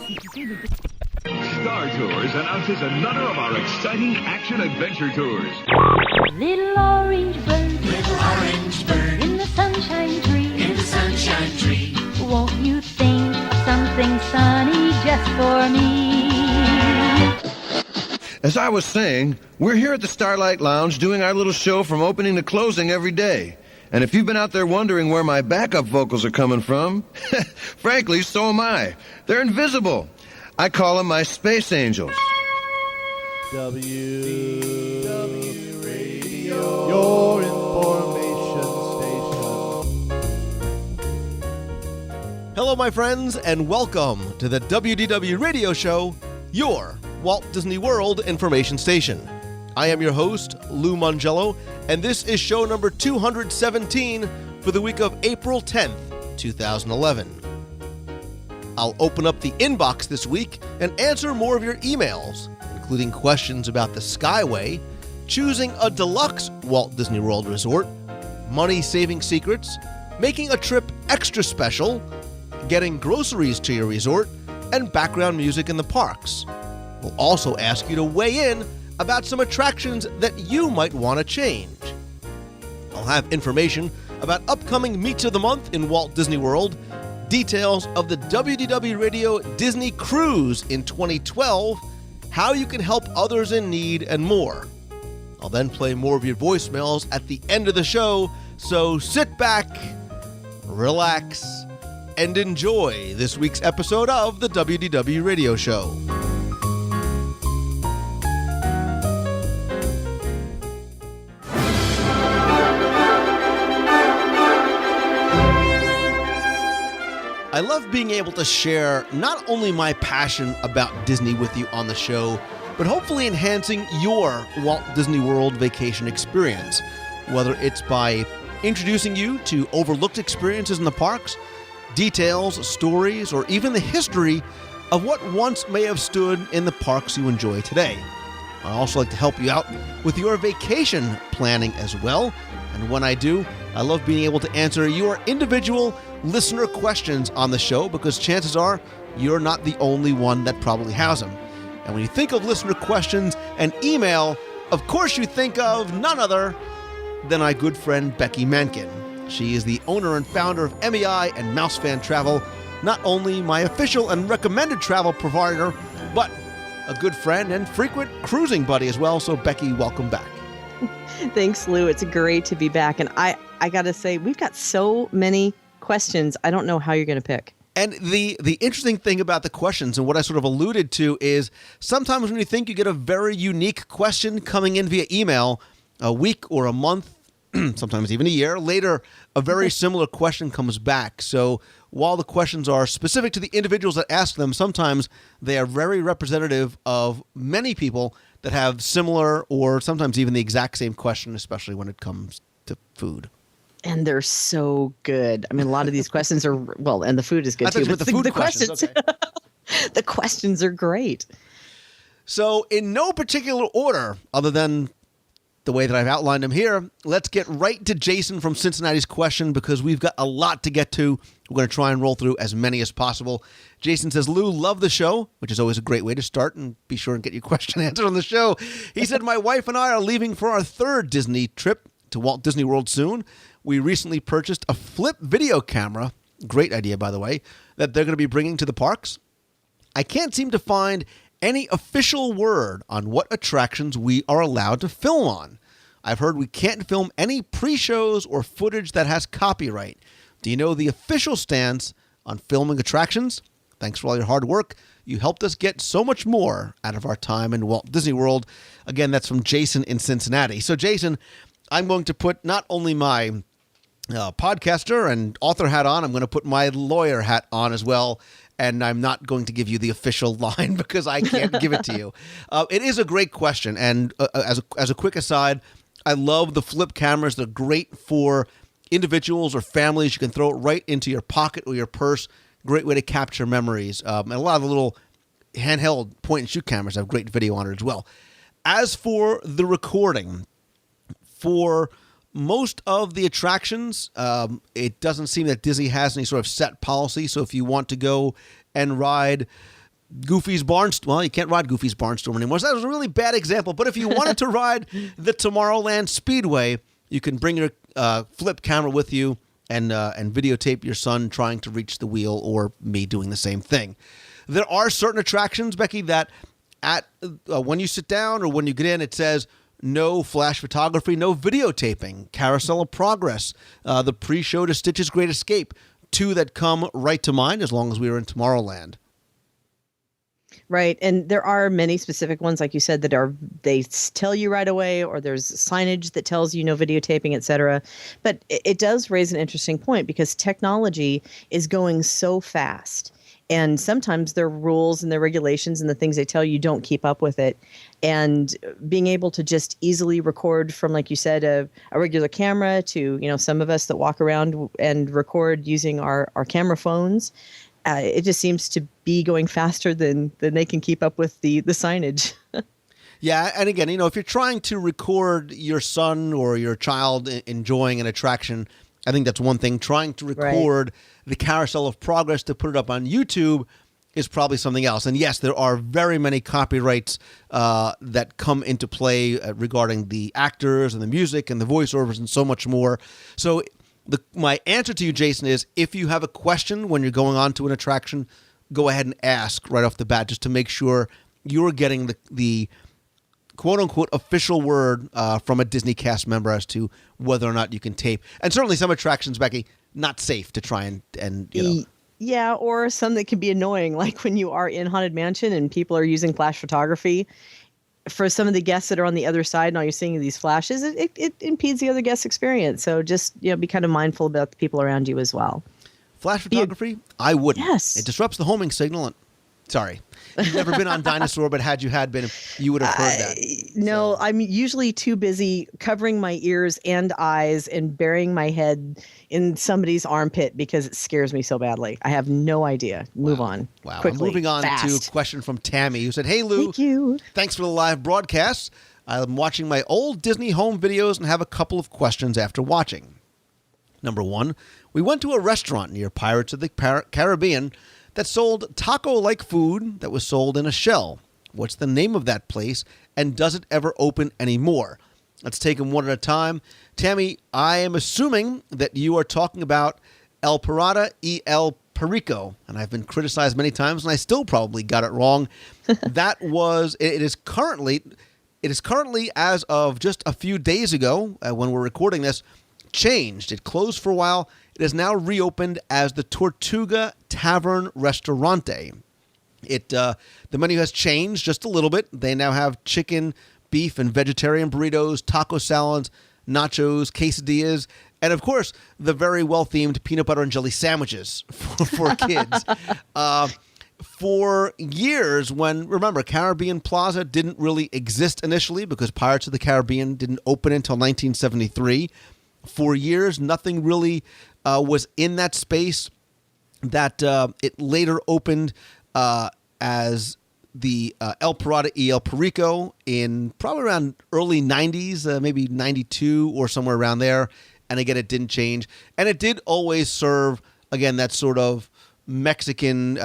Star Tours announces another of our exciting action-adventure tours. Little orange bird, in the sunshine tree, won't you think of something sunny just for me? As I was saying, we're here at the Starlight Lounge doing our little show from opening to closing every day. And if you've been out there wondering where my backup vocals are coming from, frankly, so am I. They're invisible. I call them my space angels. WDW Radio, your information station. Hello, my friends, and welcome to the WDW Radio Show, your Walt Disney World information station. I am your host, Lou Mongello, and this is show number 217 for the week of April 10th, 2011. I'll open up the inbox this week and answer more of your emails, including questions about the Skyway, choosing a deluxe Walt Disney World resort, money-saving secrets, making a trip extra special, getting groceries to your resort, and background music in the parks. We'll also ask you to weigh in about some attractions that you might want to change. I'll have information about upcoming Meets of the Month in Walt Disney World, details of the WDW Radio Disney Cruise in 2012, how you can help others in need, and more. I'll then play more of your voicemails at the end of the show, so sit back, relax, and enjoy this week's episode of the WDW Radio Show. I love being able to share not only my passion about Disney with you on the show, but hopefully enhancing your Walt Disney World vacation experience, whether it's by introducing you to overlooked experiences in the parks, details, stories, or even the history of what once may have stood in the parks you enjoy today. I also like to help you out with your vacation planning as well, and when I do, I love being able to answer your individual listener questions on the show, because chances are you're not the only one that probably has them. And when you think of listener questions and email, of course you think of none other than my good friend Becky Menken. She is the owner and founder of MEI and MouseFan Travel, not only my official and recommended travel provider, but a good friend and frequent cruising buddy as well. So Becky, welcome back. Thanks, Lou. It's great to be back. And I got to say, we've got so many questions. I don't know how you're going to pick. And the interesting thing about the questions, and what I sort of alluded to, is sometimes when you think you get a very unique question coming in via email, a week or a month, sometimes even a year later, a very similar question comes back. So while the questions are specific to the individuals that ask them, sometimes they are very representative of many people that have similar or sometimes even the exact same question, especially when it comes to food. And they're so good. I mean, a lot of these questions are, well, and the food is good too. But the questions, okay. The questions are great. So in no particular order, other than the way that I've outlined them here, let's get right to Jason from Cincinnati's question, because we've got a lot to get to. We're going to try and roll through as many as possible. Jason says, Lou, love the show, which is always a great way to start, and be sure and get your question answered on the show. He said, my wife and I are leaving for our third Disney trip to Walt Disney World soon. We recently purchased a flip video camera, great idea, by the way, that they're going to be bringing to the parks. I can't seem to find any official word on what attractions we are allowed to film on. I've heard we can't film any pre-shows or footage that has copyright. Do you know the official stance on filming attractions? Thanks for all your hard work. You helped us get so much more out of our time in Walt Disney World. Again, that's from Jason in Cincinnati. So, Jason, I'm going to put not only my podcaster and author hat on, I'm going to put my lawyer hat on as well. And I'm not going to give you the official line because I can't give it to you. It is a great question. And as a quick aside, I love the flip cameras. They're great for individuals or families. You can throw it right into your pocket or your purse. Great way to capture memories. And a lot of the little handheld point-and-shoot cameras have great video on it as well. As for the recording, for most of the attractions, it doesn't seem that Disney has any sort of set policy. So if you want to go and ride Goofy's Barnstorm. Well, you can't ride Goofy's Barnstorm anymore. So that was a really bad example. But if you wanted to ride the Tomorrowland Speedway, you can bring your flip camera with you and videotape your son trying to reach the wheel, or me doing the same thing. There are certain attractions, Becky, that when you sit down or when you get in, it says no flash photography, no videotaping, Carousel of Progress, the pre-show to Stitch's Great Escape, two that come right to mind as long as we were in Tomorrowland. Right. And there are many specific ones, like you said, they tell you right away, or there's signage that tells you no videotaping, et cetera. But it does raise an interesting point, because technology is going so fast. And sometimes their rules and their regulations and the things they tell you don't keep up with it. And being able to just easily record from, like you said, a regular camera to, some of us that walk around and record using our camera phones, it just seems to be going faster than they can keep up with the signage. Yeah, and again, if you're trying to record your son or your child enjoying an attraction, I think that's one thing. Trying to record the Carousel of Progress to put it up on YouTube is probably something else. And yes, there are very many copyrights that come into play regarding the actors and the music and the voiceovers and so much more. So my answer to you, Jason, is if you have a question when you're going on to an attraction, go ahead and ask right off the bat, just to make sure you're getting the quote-unquote official word from a Disney cast member as to whether or not you can tape. And certainly some attractions, Becky, not safe to try and Yeah, or some that can be annoying, like when you are in Haunted Mansion and people are using flash photography. For some of the guests that are on the other side and all you're seeing these flashes, it impedes the other guest's experience. So just be kind of mindful about the people around you as well. Flash photography? I wouldn't. Yes. It disrupts the homing signal. Sorry. You've never been on Dinosaur, but had you been, you would have heard that. No, I'm usually too busy covering my ears and eyes and burying my head in somebody's armpit because it scares me so badly. I have no idea. Move on. Wow. Quickly. Moving on to a question from Tammy, who said, "Hey, Lou. Thank you. Thanks for the live broadcast. I'm watching my old Disney home videos and have a couple of questions after watching. Number one, we went to a restaurant near Pirates of the Caribbean that sold taco-like food that was sold in a shell. What's the name of that place, and does it ever open anymore?" Let's take them one at a time. Tammy, I am assuming that you are talking about El Pirata y El Perico, and I've been criticized many times, and I still probably got it wrong. It is currently, as of just a few days ago, when we're recording this, changed. It closed for a while. It is now reopened as the Tortuga Tavern Restaurante. The menu has changed just a little bit. They now have chicken, beef, and vegetarian burritos, taco salads, nachos, quesadillas, and of course, the very well-themed peanut butter and jelly sandwiches for kids. For years, remember, Caribbean Plaza didn't really exist initially because Pirates of the Caribbean didn't open until 1973. For years, nothing really was in that space. That it later opened as the El Pirata y El Perico in probably around early 90s, maybe 92 or somewhere around there. And again, it didn't change. And it did always serve, again, that sort of Mexican,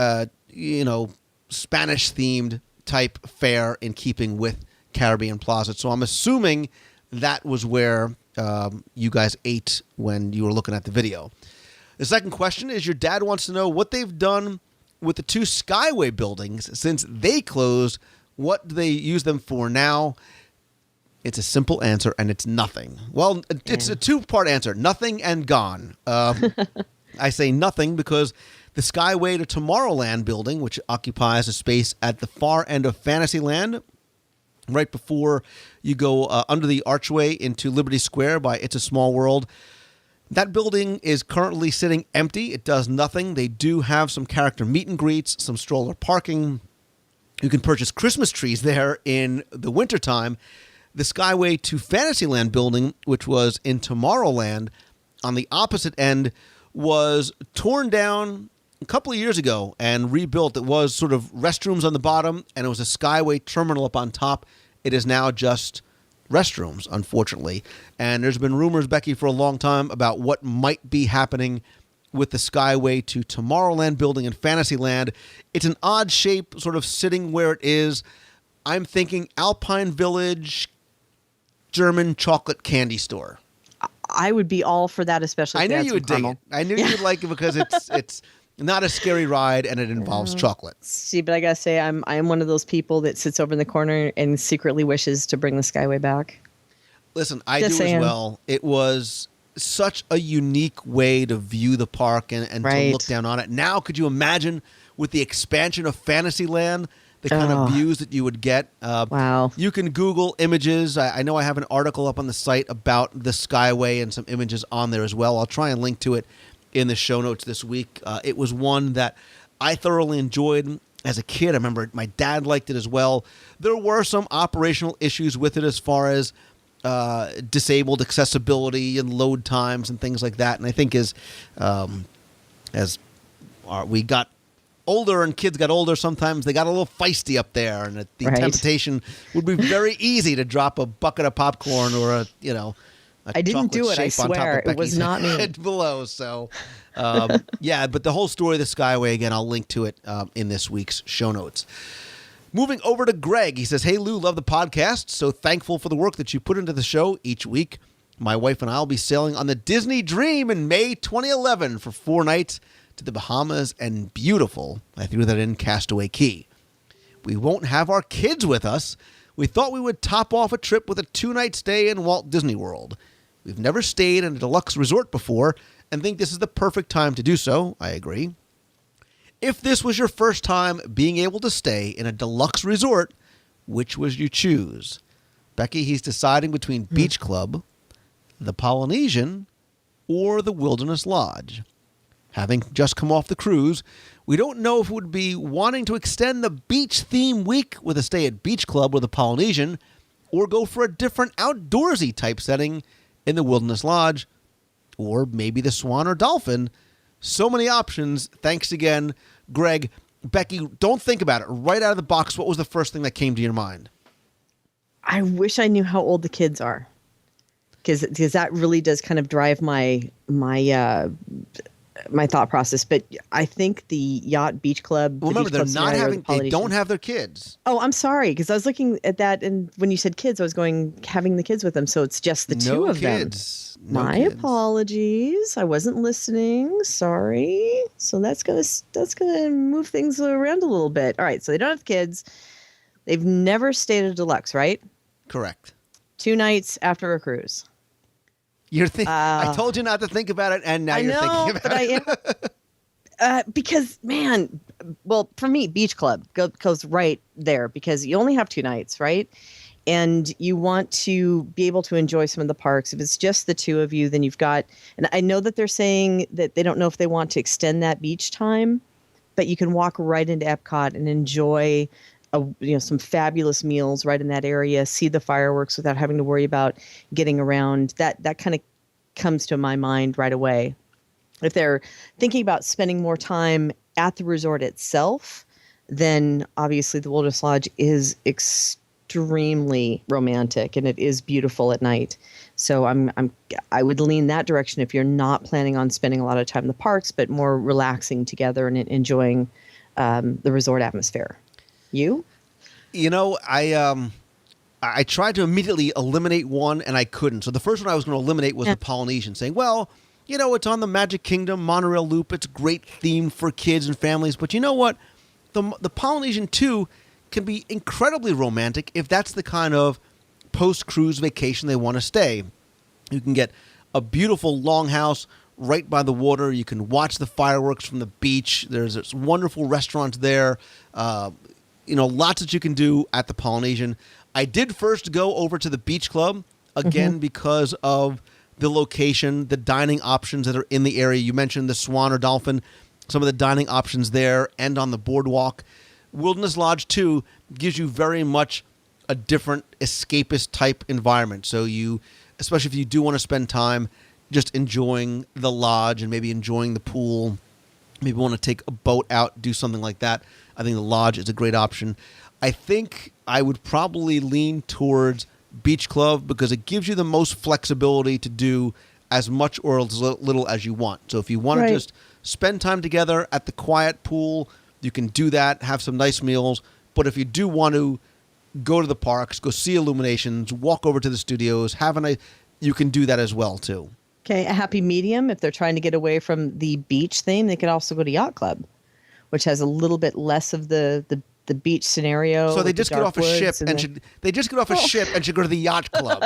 Spanish-themed type fare in keeping with Caribbean Plaza. So I'm assuming that was where you guys ate when you were looking at the video. The second question is, your dad wants to know what they've done with the two Skyway buildings since they closed. What do they use them for now? It's a simple answer, and it's nothing. Well, it's a two-part answer, nothing and gone. I say nothing because the Skyway to Tomorrowland building, which occupies a space at the far end of Fantasyland, right before you go under the archway into Liberty Square by It's a Small World. That building is currently sitting empty. It does nothing. They do have some character meet and greets, some stroller parking. You can purchase Christmas trees there in the wintertime. The Skyway to Fantasyland building, which was in Tomorrowland, on the opposite end, was torn down a couple of years ago and rebuilt. It was sort of restrooms on the bottom, and it was a Skyway terminal up on top. It is now just restrooms, unfortunately. And there's been rumors, Becky, for a long time about what might be happening with the Skyway to Tomorrowland building in Fantasyland. It's an odd shape, sort of sitting where it is. I'm thinking Alpine Village, German chocolate candy store. I would be all for that, especially. I if knew they had you some would dig caramel. it. I knew you would like it because it's not a scary ride and it involves chocolate. See, but I gotta say, I am one of those people that sits over in the corner and secretly wishes to bring the Skyway back. Listen, I Just do saying. as well. It was such a unique way to view the park and to Right. look down on it. Now, could you imagine with the expansion of Fantasyland, the kind of views that you would get? Wow. You can Google images. I know I have an article up on the site about the Skyway and some images on there as well. I'll try and link to it in the show notes this week. It was one that I thoroughly enjoyed as a kid. I remember my dad liked it as well. There were some operational issues with it as far as disabled accessibility and load times and things like that. And I think as we got older and kids got older, sometimes they got a little feisty up there, and the Right. temptation would be very easy to drop a bucket of popcorn or a I didn't do chocolate it, I shape on top swear. of It was Becky's not me. head below. So, yeah, but the whole story of the Skyway, again, I'll link to it in this week's show notes. Moving over to Greg, he says, "Hey Lou, love the podcast. So thankful for the work that you put into the show each week. My wife and I will be sailing on the Disney Dream in May 2011 for 4 nights to the Bahamas and beautiful," I threw that in, Castaway Key. "We won't have our kids with us. We thought we would top off a trip with a 2-night stay in Walt Disney World. We've never stayed in a deluxe resort before and think this is the perfect time to do so." I agree. "If this was your first time being able to stay in a deluxe resort, which would you choose?" Becky, he's deciding between Beach Club, the Polynesian, or the Wilderness Lodge. "Having just come off the cruise, we don't know if we would be wanting to extend the beach theme week with a stay at Beach Club or the Polynesian, or go for a different outdoorsy type setting in the Wilderness Lodge, or maybe the Swan or Dolphin. So many options. Thanks again, Greg." Becky, don't think about it. Right out of the box, what was the first thing that came to your mind? I wish I knew how old the kids are, because that really does kind of drive my thought process. But I think the Yacht Beach Club. Well, remember, Beach Club scenario, they don't have their kids. Oh, I'm sorry, because I was looking at that, and when you said kids, I was going having the kids with them. So it's just the two of them. My apologies. I wasn't listening. Sorry. So that's gonna move things around a little bit. All right. So they don't have kids. They've never stayed at a deluxe, right? Correct. 2 nights after a cruise. I told you not to think about it, and now you're thinking about it. But I am. Because, man, well, for me, Beach Club goes right there, because you only have 2 nights, right? And you want to be able to enjoy some of the parks. If it's just the two of you, then you've got, and I know that they're saying that they don't know if they want to extend that beach time, but you can walk right into Epcot and enjoy some fabulous meals right in that area, see the fireworks without having to worry about getting around. That kind of comes to my mind right away. If they're thinking about spending more time at the resort itself, then obviously the Wilderness Lodge is extremely romantic, and it is beautiful at night. So I would lean that direction if you're not planning on spending a lot of time in the parks, but more relaxing together and enjoying the resort atmosphere. You? I tried to immediately eliminate one, and I couldn't. So the first one I was going to eliminate was the Polynesian, saying, well, it's on the Magic Kingdom monorail loop. It's great theme for kids and families. But you know what? The Polynesian, too, can be incredibly romantic if that's the kind of post-cruise vacation they want to stay. You can get a beautiful longhouse right by the water. You can watch the fireworks from the beach. There's this wonderful restaurant there. Lots that you can do at the Polynesian. I did first go over to the Beach Club, again, because of the location, the dining options that are in the area. You mentioned the Swan or Dolphin, some of the dining options there and on the boardwalk. Wilderness Lodge, too, gives you very much a different escapist type environment. So especially if you do want to spend time just enjoying the lodge and maybe enjoying the pool, maybe want to take a boat out, do something like that, I think the lodge is a great option. I think I would probably lean towards Beach Club because it gives you the most flexibility to do as much or as little as you want. So if you want to Right. just spend time together at the quiet pool, you can do that, have some nice meals. But if you do want to go to the parks, go see illuminations, walk over to the studios, you can do that as well too. Okay, a happy medium. If they're trying to get away from the beach theme, they could also go to Yacht Club, which has a little bit less of the beach scenario. So they with the just get dark off a woods ship and and the- should go to the yacht club.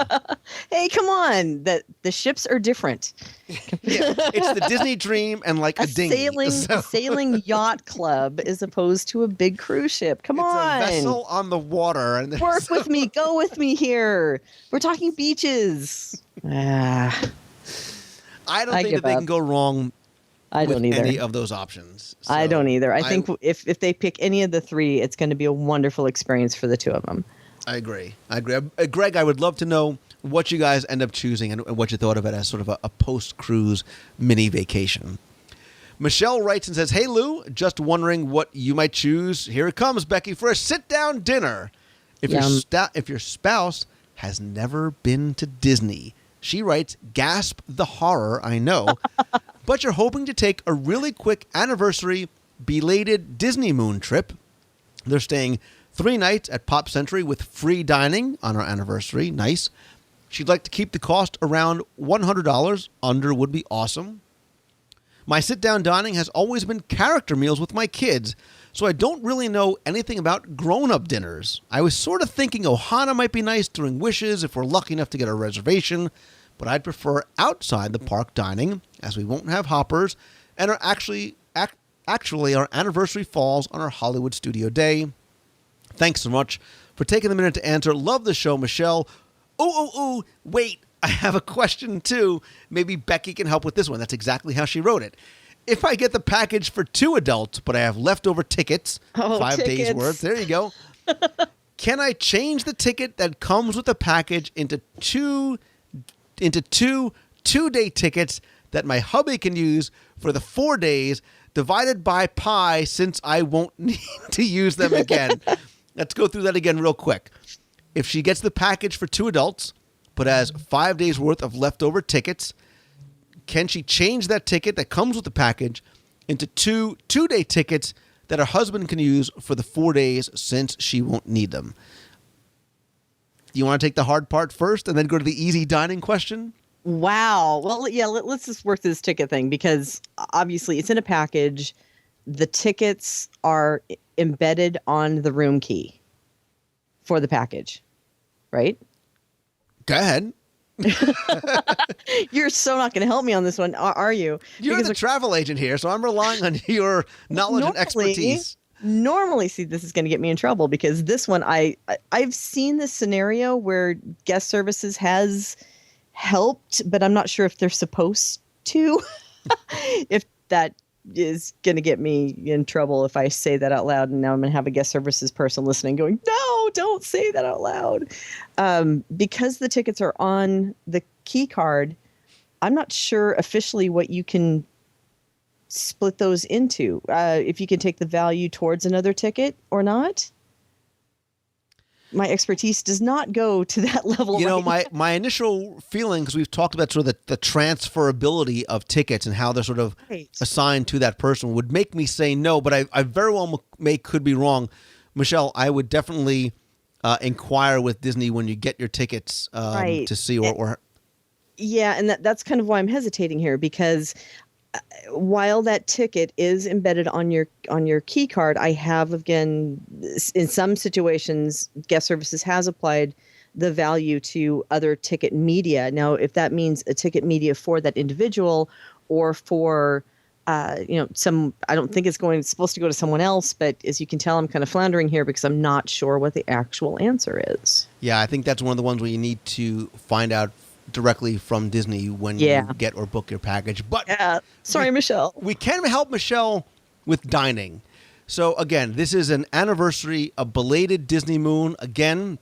Hey, come on! The ships are different. Yeah, it's the Disney Dream and like a dinghy. So sailing yacht club as opposed to a big cruise ship. Come it's on, a vessel on the water. And work with me, go with me here. We're talking beaches. Ah, I don't I think give that they up. can go wrong I with don't either. any of those options. I So don't either. I think if they pick any of the three, it's going to be a wonderful experience for the two of them. I agree. Greg, I would love to know what you guys end up choosing and what you thought of it as sort of a post-cruise mini vacation. Michelle writes and says, "Hey, Lou, just wondering what you might choose. Here it comes, Becky, for a sit-down dinner. If your spouse has never been to Disney," she writes, "gasp the horror, I know, but you're hoping to take a really quick anniversary belated Disney Moon trip. They're staying 3 nights at Pop Century with free dining on our anniversary. Nice. She'd like to keep the cost around $100. Under would be awesome. My sit-down dining has always been character meals with my kids, so I don't really know anything about grown-up dinners. I was sort of thinking Ohana might be nice during Wishes if we're lucky enough to get a reservation, but I'd prefer outside the park dining, as we won't have hoppers, and are actually our anniversary falls on our Hollywood studio day. Thanks so much for taking the minute to answer. Love the show, Michelle. Ooh, wait, I have a question too. Maybe Becky can help with this one. That's exactly how she wrote it. If I get the package for 2 adults, but I have leftover tickets, 5 days tickets. worth, there you go. Can I change the ticket that comes with the package into two 2-day tickets that my hubby can use for the 4 days, divided by pi, since I won't need to use them again? Let's go through that again real quick. If she gets the package for 2 adults, but has 5 days worth of leftover tickets, can she change that ticket that comes with the package into 2-day tickets that her husband can use for the 4 days, since she won't need them? Do you want to take the hard part first and then go to the easy dining question? Wow. Well, yeah, let's just work through this ticket thing, because obviously it's in a package. The tickets are embedded on the room key for the package, right? Go ahead. You're so not going to help me on this one, are you? You're the travel agent here, so I'm relying on your knowledge and expertise. Normally, see, this is going to get me in trouble, because this one, I've seen this scenario where guest services has helped, but I'm not sure if they're supposed to. If that is going to get me in trouble if I say that out loud, and now I'm going to have a guest services person listening going, no, don't say that out loud. Because the tickets are on the key card, I'm not sure officially what you can split those into. If you can take the value towards another ticket or not. My expertise does not go to that level. You know, right my initial feeling, because we've talked about sort of the transferability of tickets and how they're sort of Right. assigned to that person, would make me say no, but I very well could be wrong. Michelle, I would definitely inquire with Disney when you get your tickets Right. to see or Yeah, and that's kind of why I'm hesitating here, because while that ticket is embedded on your key card, I have, again, in some situations, guest services has applied the value to other ticket media. Now, if that means a ticket media for that individual or for I don't think it's supposed to go to someone else, but as you can tell, I'm kind of floundering here because I'm not sure what the actual answer is. Yeah, I think that's one of the ones where you need to find out directly from Disney when you get or book your package. But sorry, Michelle. We can help Michelle with dining. So again, this is an anniversary, a belated Disney Moon. Again,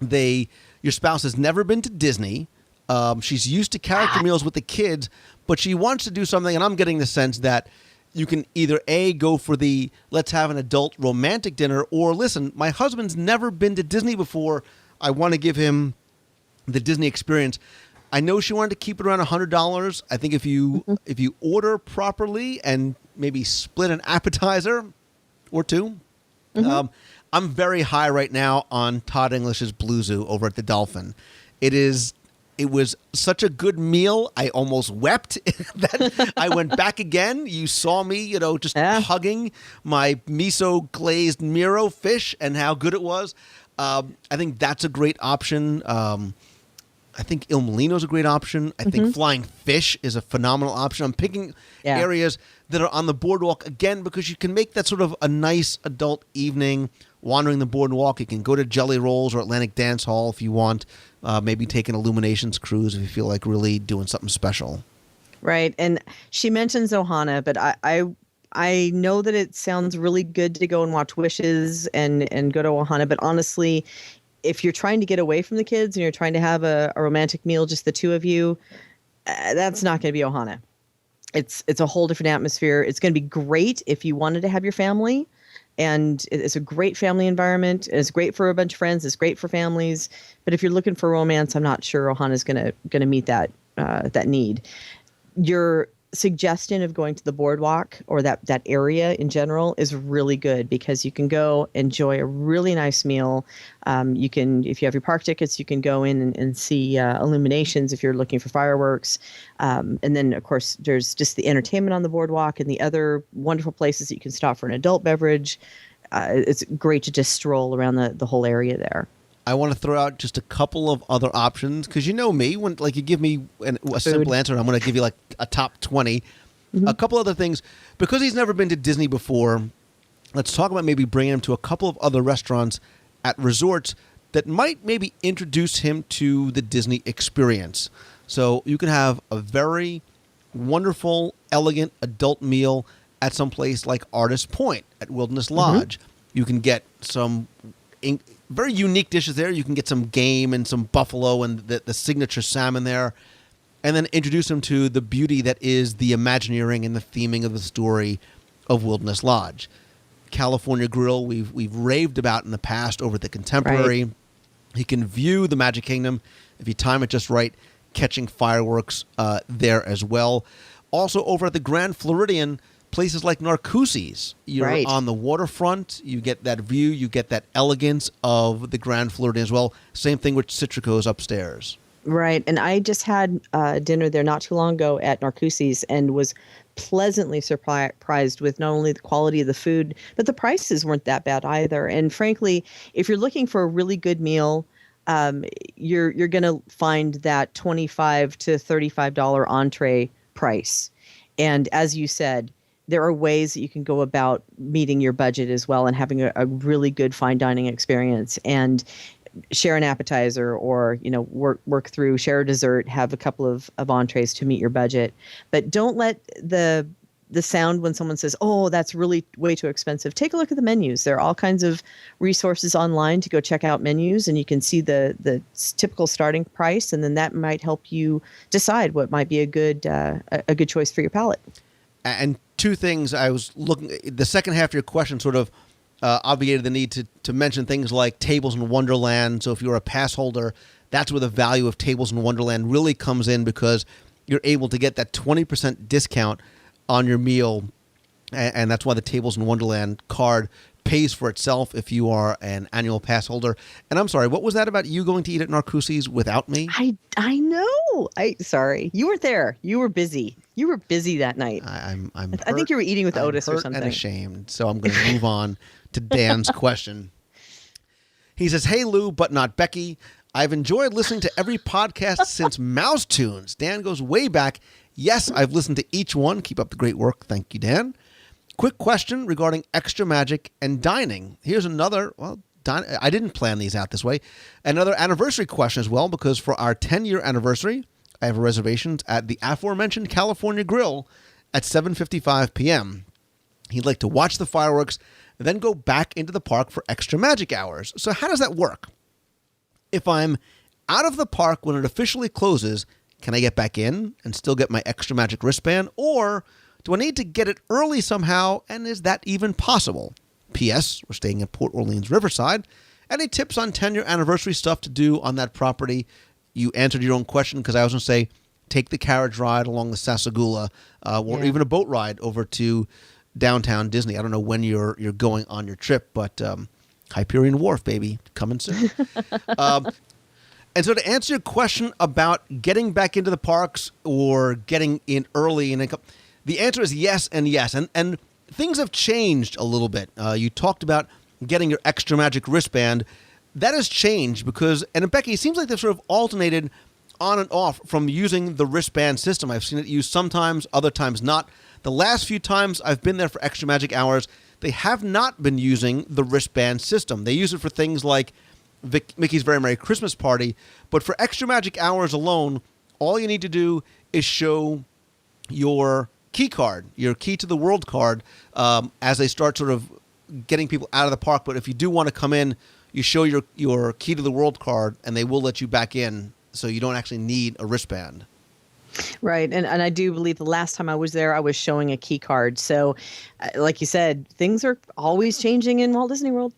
your spouse has never been to Disney. She's used to character meals with the kids, but she wants to do something, and I'm getting the sense that you can either go for the let's have an adult romantic dinner, or listen, my husband's never been to Disney before. I want to give him the Disney experience. I know she wanted to keep it around $100. I think if you order properly and maybe split an appetizer or two. I'm very high right now on Todd English's Blue Zoo over at the Dolphin. It was such a good meal. I almost wept that I went back again. You saw me, just hugging my miso glazed Miro fish and how good it was. I think that's a great option. I think Il Molino is a great option. I think Flying Fish is a phenomenal option. I'm picking areas that are on the boardwalk, again, because you can make that sort of a nice adult evening wandering the boardwalk. You can go to Jelly Rolls or Atlantic Dance Hall if you want. Maybe take an Illuminations cruise if you feel like really doing something special. Right. And she mentions Ohana, but I know that it sounds really good to go and watch Wishes and go to Ohana. But honestly, if you're trying to get away from the kids and you're trying to have a romantic meal, just the two of you, that's not going to be Ohana. It's a whole different atmosphere. It's going to be great if you wanted to have your family, and it's a great family environment. It's great for a bunch of friends. It's great for families. But if you're looking for romance, I'm not sure Ohana is going to meet that need. Your suggestion of going to the boardwalk or that area in general is really good, because you can go enjoy a really nice meal. You can, if you have your park tickets, you can go in and see illuminations if you're looking for fireworks. And then, of course, there's just the entertainment on the boardwalk and the other wonderful places that you can stop for an adult beverage. It's great to just stroll around the whole area there. I want to throw out just a couple of other options, because you know me, when you give me a simple answer, and I'm going to give you like a top 20. A couple other things, because he's never been to Disney before. Let's talk about maybe bringing him to a couple of other restaurants at resorts that might maybe introduce him to the Disney experience. So you can have a very wonderful, elegant adult meal at some place like Artist Point at Wilderness Lodge. You can get some very unique dishes there. You can get some game and some buffalo and the signature salmon there, and then introduce them to the beauty that is the Imagineering and the theming of the story of Wilderness Lodge. California Grill, we've raved about in the past over at the Contemporary. Right. He can view the Magic Kingdom, if you time it just right, catching fireworks there as well. Also over at the Grand Floridian, places like Narcoossee's. You're on the waterfront. You get that view. You get that elegance of the Grand Floridian as well. Same thing with Citrico's upstairs. Right. And I just had dinner there not too long ago at Narcoossee's and was pleasantly surprised with not only the quality of the food, but the prices weren't that bad either. And frankly, if you're looking for a really good meal, you're going to find that $25 to $35 entree price. And as you said, there are ways that you can go about meeting your budget as well and having a really good fine dining experience, and share an appetizer or, work through, share a dessert, have a couple of entrees to meet your budget. But don't let the sound when someone says, oh, that's really way too expensive. Take a look at the menus. There are all kinds of resources online to go check out menus, and you can see the typical starting price, and then that might help you decide what might be a good choice for your palate. And two things I was looking, the second half of your question sort of obviated the need to mention things like Tables in Wonderland. So if you're a pass holder, that's where the value of Tables in Wonderland really comes in, because you're able to get that 20% discount on your meal. And that's why the Tables in Wonderland card pays for itself if you are an annual pass holder. And I'm sorry, what was that about you going to eat at Narcoossee's without me? I know. Sorry. You weren't there. You were busy. You were busy that night. I think you were eating with Otis or something. And ashamed. So I'm going to move on to Dan's question. He says, "Hey Lou, but not Becky. I've enjoyed listening to every podcast since Mouse Tunes." Dan goes way back. Yes, I've listened to each one. Keep up the great work. Thank you, Dan. Quick question regarding Extra Magic and dining. Here's another, I didn't plan these out this way. Another anniversary question as well, because for our 10-year anniversary, I have reservations at the aforementioned California Grill at 7:55 p.m. He'd like to watch the fireworks, then go back into the park for Extra Magic hours. So how does that work? If I'm out of the park when it officially closes, can I get back in and still get my Extra Magic wristband? Or do I need to get it early somehow, and is that even possible? P.S. We're staying at Port Orleans Riverside. Any tips on 10-year anniversary stuff to do on that property? you answered your own question, because I was going to say take the carriage ride along the Sassagoula or even a boat ride over to downtown Disney. I don't know when you're going on your trip, but Hyperion Wharf, baby, coming soon. And so to answer your question about getting back into the parks or getting in early, the answer is yes and yes. And things have changed a little bit. You talked about getting your extra magic wristband. That has changed because, and Becky, it seems like they've sort of alternated on and off from using the wristband system. I've seen it used sometimes, other times not. The last few times I've been there for extra magic hours, they have not been using the wristband system. They use it for things like Mickey's Very Merry Christmas Party, but for extra magic hours alone, all you need to do is show your key card, your key to the world card, as they start sort of getting people out of the park. But if you do want to come in, you show your key to the world card, and they will let you back in, so you don't actually need a wristband. Right. And I do believe the last time I was there, I was showing a key card. So like you said, things are always changing in Walt Disney World.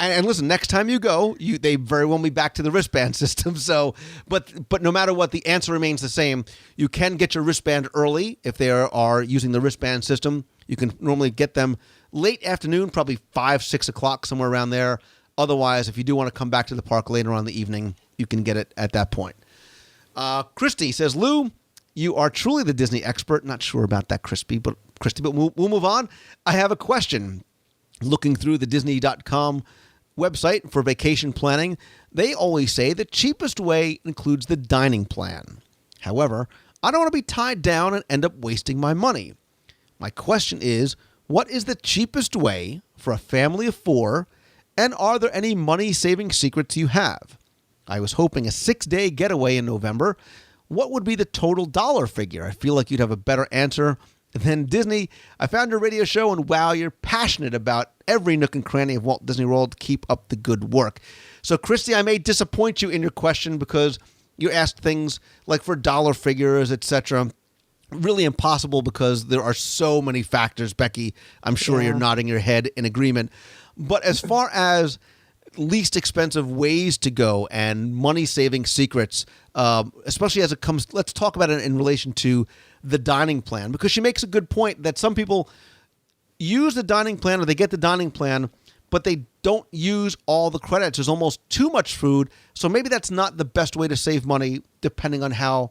and listen, next time you go, they very well be back to the wristband system. So, but no matter what, the answer remains the same. You can get your wristband early if they are using the wristband system. You can normally get them late afternoon, probably 5, 6 o'clock, somewhere around there. Otherwise, if you do want to come back to the park later on in the evening, you can get it at that point. Christy says, Lou, you are truly the Disney expert. Not sure about that, Christy, but we'll move on. I have a question. Looking through the Disney.com website for vacation planning, they always say the cheapest way includes the dining plan. However, I don't want to be tied down and end up wasting my money. My question is, what is the cheapest way for a family of 4, and are there any money-saving secrets you have? I was hoping a 6-day getaway in November. What would be the total dollar figure? I feel like you'd have a better answer than Disney. I found your radio show, and wow, you're passionate about every nook and cranny of Walt Disney World. Keep up the good work. So, Christy, I may disappoint you in your question because you asked things like for dollar figures, etc. Really impossible because there are so many factors, Becky. I'm sure you're nodding your head in agreement. But as far as least expensive ways to go and money-saving secrets, especially as it comes, let's talk about it in relation to the dining plan, because she makes a good point that some people use the dining plan, or they get the dining plan, but they don't use all the credits. There's almost too much food, so maybe that's not the best way to save money, depending on how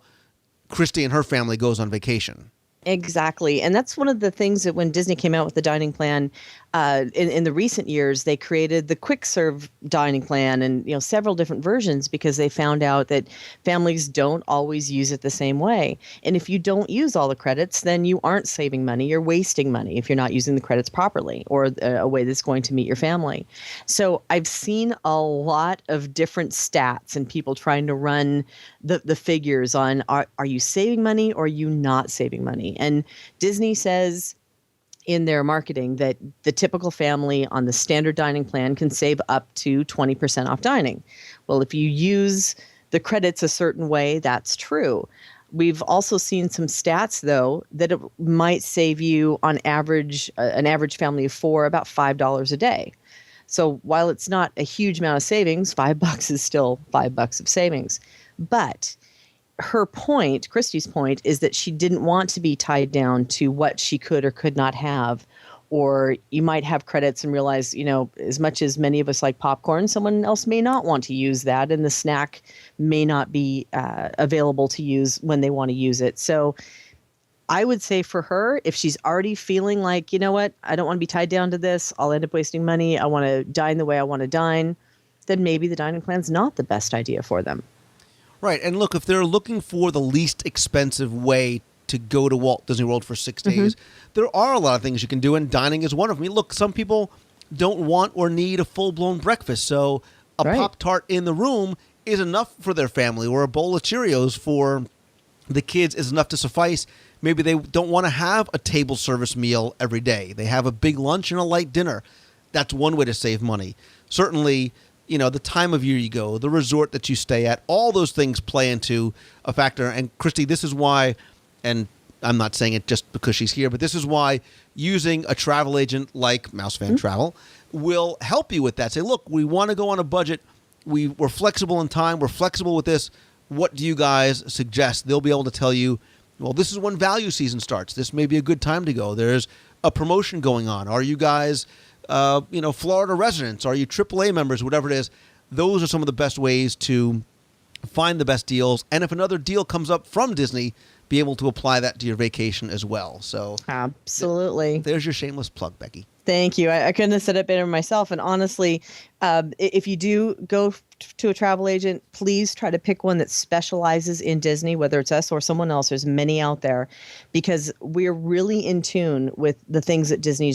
Christy and her family goes on vacation. Exactly. And that's one of the things that when Disney came out with the dining plan, in the recent years, they created the quick serve dining plan and, several different versions because they found out that families don't always use it the same way. And if you don't use all the credits, then you aren't saving money. You're wasting money if you're not using the credits properly or a way that's going to meet your family. So I've seen a lot of different stats and people trying to run the figures on are you saving money or are you not saving money? And Disney says in their marketing that the typical family on the standard dining plan can save up to 20% off dining. Well, if you use the credits a certain way, that's true. We've also seen some stats, though, that it might save you on average, an average family of 4, about $5 a day. So while it's not a huge amount of savings, $5 is still $5 of savings. But her point, Christy's point, is that she didn't want to be tied down to what she could or could not have. Or you might have credits and realize, as much as many of us like popcorn, someone else may not want to use that, and the snack may not be available to use when they want to use it. So I would say for her, if she's already feeling like, I don't want to be tied down to this, I'll end up wasting money, I want to dine the way I want to dine, then maybe the dining plan's not the best idea for them. Right. And look, if they're looking for the least expensive way to go to Walt Disney World for 6 days, there are a lot of things you can do, and dining is one of them. Look, some people don't want or need a full-blown breakfast, so a Pop-Tart in the room is enough for their family, or a bowl of Cheerios for the kids is enough to suffice. Maybe they don't want to have a table service meal every day. They have a big lunch and a light dinner. That's one way to save money. Certainly, the time of year you go, the resort that you stay at, all those things play into a factor. And Christy, this is why, and I'm not saying it just because she's here, but this is why using a travel agent like Mouse Fan Travel will help you with that. Say, look, we want to go on a budget. we're flexible in time. We're flexible with this. What do you guys suggest? They'll be able to tell you, well, this is when value season starts. This may be a good time to go. There's a promotion going on. Are you guys, Florida residents? Are you AAA members? Whatever it is, those are some of the best ways to find the best deals. And if another deal comes up from Disney, be able to apply that to your vacation as well. So absolutely. There's your shameless plug, Becky. Thank you. I couldn't have said it better myself. And honestly, if you do go to a travel agent, please try to pick one that specializes in Disney, whether it's us or someone else. There's many out there, because we're really in tune with the things that Disney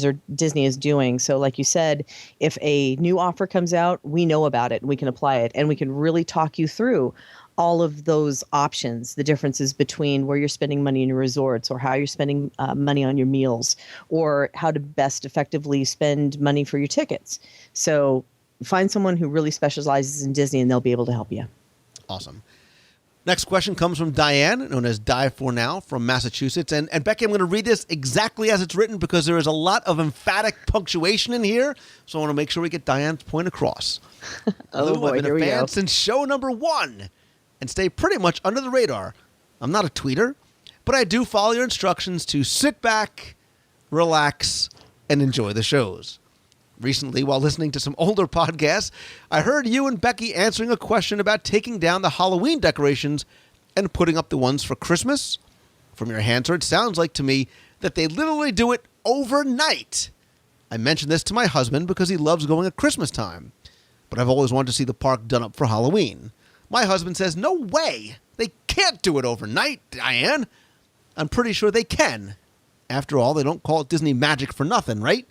is doing. So like you said, if a new offer comes out, we know about it and we can apply it, and we can really talk you through all of those options, the differences between where you're spending money in your resorts, or how you're spending money on your meals, or how to best effectively spend money for your tickets. So find someone who really specializes in Disney, and they'll be able to help you. Awesome. Next question comes from Diane, known as Die For Now, from Massachusetts. And Becky, I'm going to read this exactly as it's written, because there is a lot of emphatic punctuation in here. So I want to make sure we get Diane's point across. Oh, boy, I've been a fan since show number 1. And stay pretty much under the radar. I'm not a tweeter, but I do follow your instructions to sit back, relax, and enjoy the shows. Recently, while listening to some older podcasts, I heard you and Becky answering a question about taking down the Halloween decorations and putting up the ones for Christmas. From your answer, it sounds like to me that they literally do it overnight. I mentioned this to my husband because he loves going at Christmas time, but I've always wanted to see the park done up for Halloween. My husband says, no way. They can't do it overnight, Diane. I'm pretty sure they can. After all, they don't call it Disney magic for nothing, right?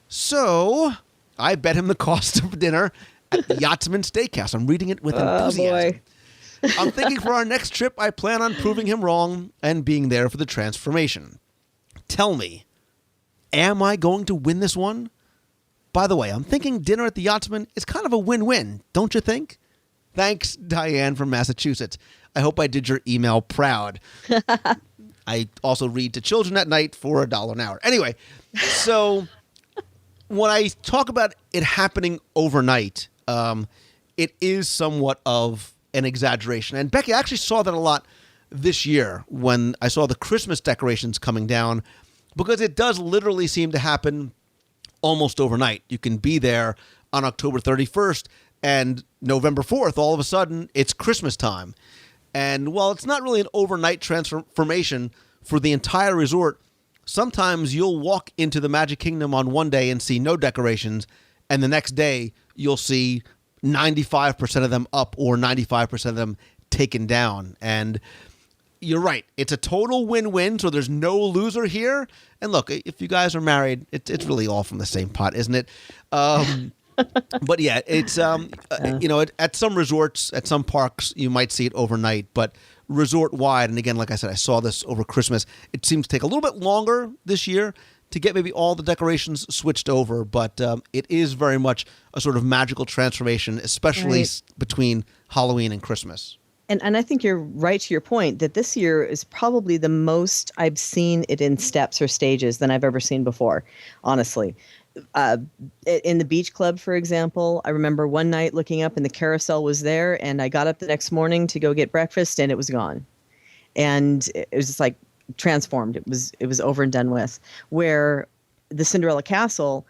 So I bet him the cost of dinner at the Yachtsman Steakhouse. I'm reading it with enthusiasm. Boy. I'm thinking for our next trip, I plan on proving him wrong and being there for the transformation. Tell me, am I going to win this one? By the way, I'm thinking dinner at the Yachtsman is kind of a win-win, don't you think? Thanks, Diane from Massachusetts. I hope I did your email proud. I also read to children at night for $1 an hour. Anyway, so when I talk about it happening overnight, it is somewhat of an exaggeration. And Becky, I actually saw that a lot this year when I saw the Christmas decorations coming down, because it does literally seem to happen almost overnight. You can be there on October 31st, and November 4th, all of a sudden, it's Christmas time. And while it's not really an overnight transformation for the entire resort, sometimes you'll walk into the Magic Kingdom on one day and see no decorations, and the next day you'll see 95% of them up or 95% of them taken down. And you're right. It's a total win-win, so there's no loser here. And look, if you guys are married, it's really all from the same pot, isn't it? But yeah, it's, at some resorts, at some parks, you might see it overnight, but resort-wide, and again, like I said, I saw this over Christmas, it seems to take a little bit longer this year to get maybe all the decorations switched over, but it is very much a sort of magical transformation, especially between Halloween and Christmas. And I think you're right to your point that this year is probably the most I've seen it in steps or stages than I've ever seen before, honestly. In the beach club, for example, I remember one night looking up and the carousel was there, and I got up the next morning to go get breakfast and it was gone. And it was just like transformed. It was over and done with. Where the Cinderella Castle,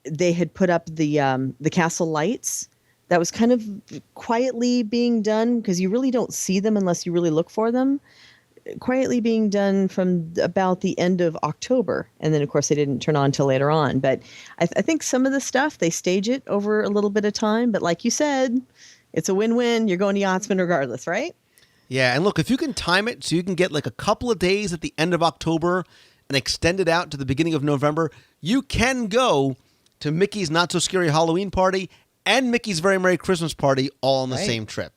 they had put up the castle lights. That was kind of quietly being done, because you really don't see them unless you really look for them. Quietly being done from about the end of October. And then, of course, they didn't turn on until later on. But I think some of the stuff, they stage it over a little bit of time. But like you said, it's a win-win. You're going to Yachtsman regardless, right? Yeah, and look, if you can time it so you can get like a couple of days at the end of October and extend it out to the beginning of November, you can go to Mickey's Not So Scary Halloween Party and Mickey's Very Merry Christmas Party all on the same trip.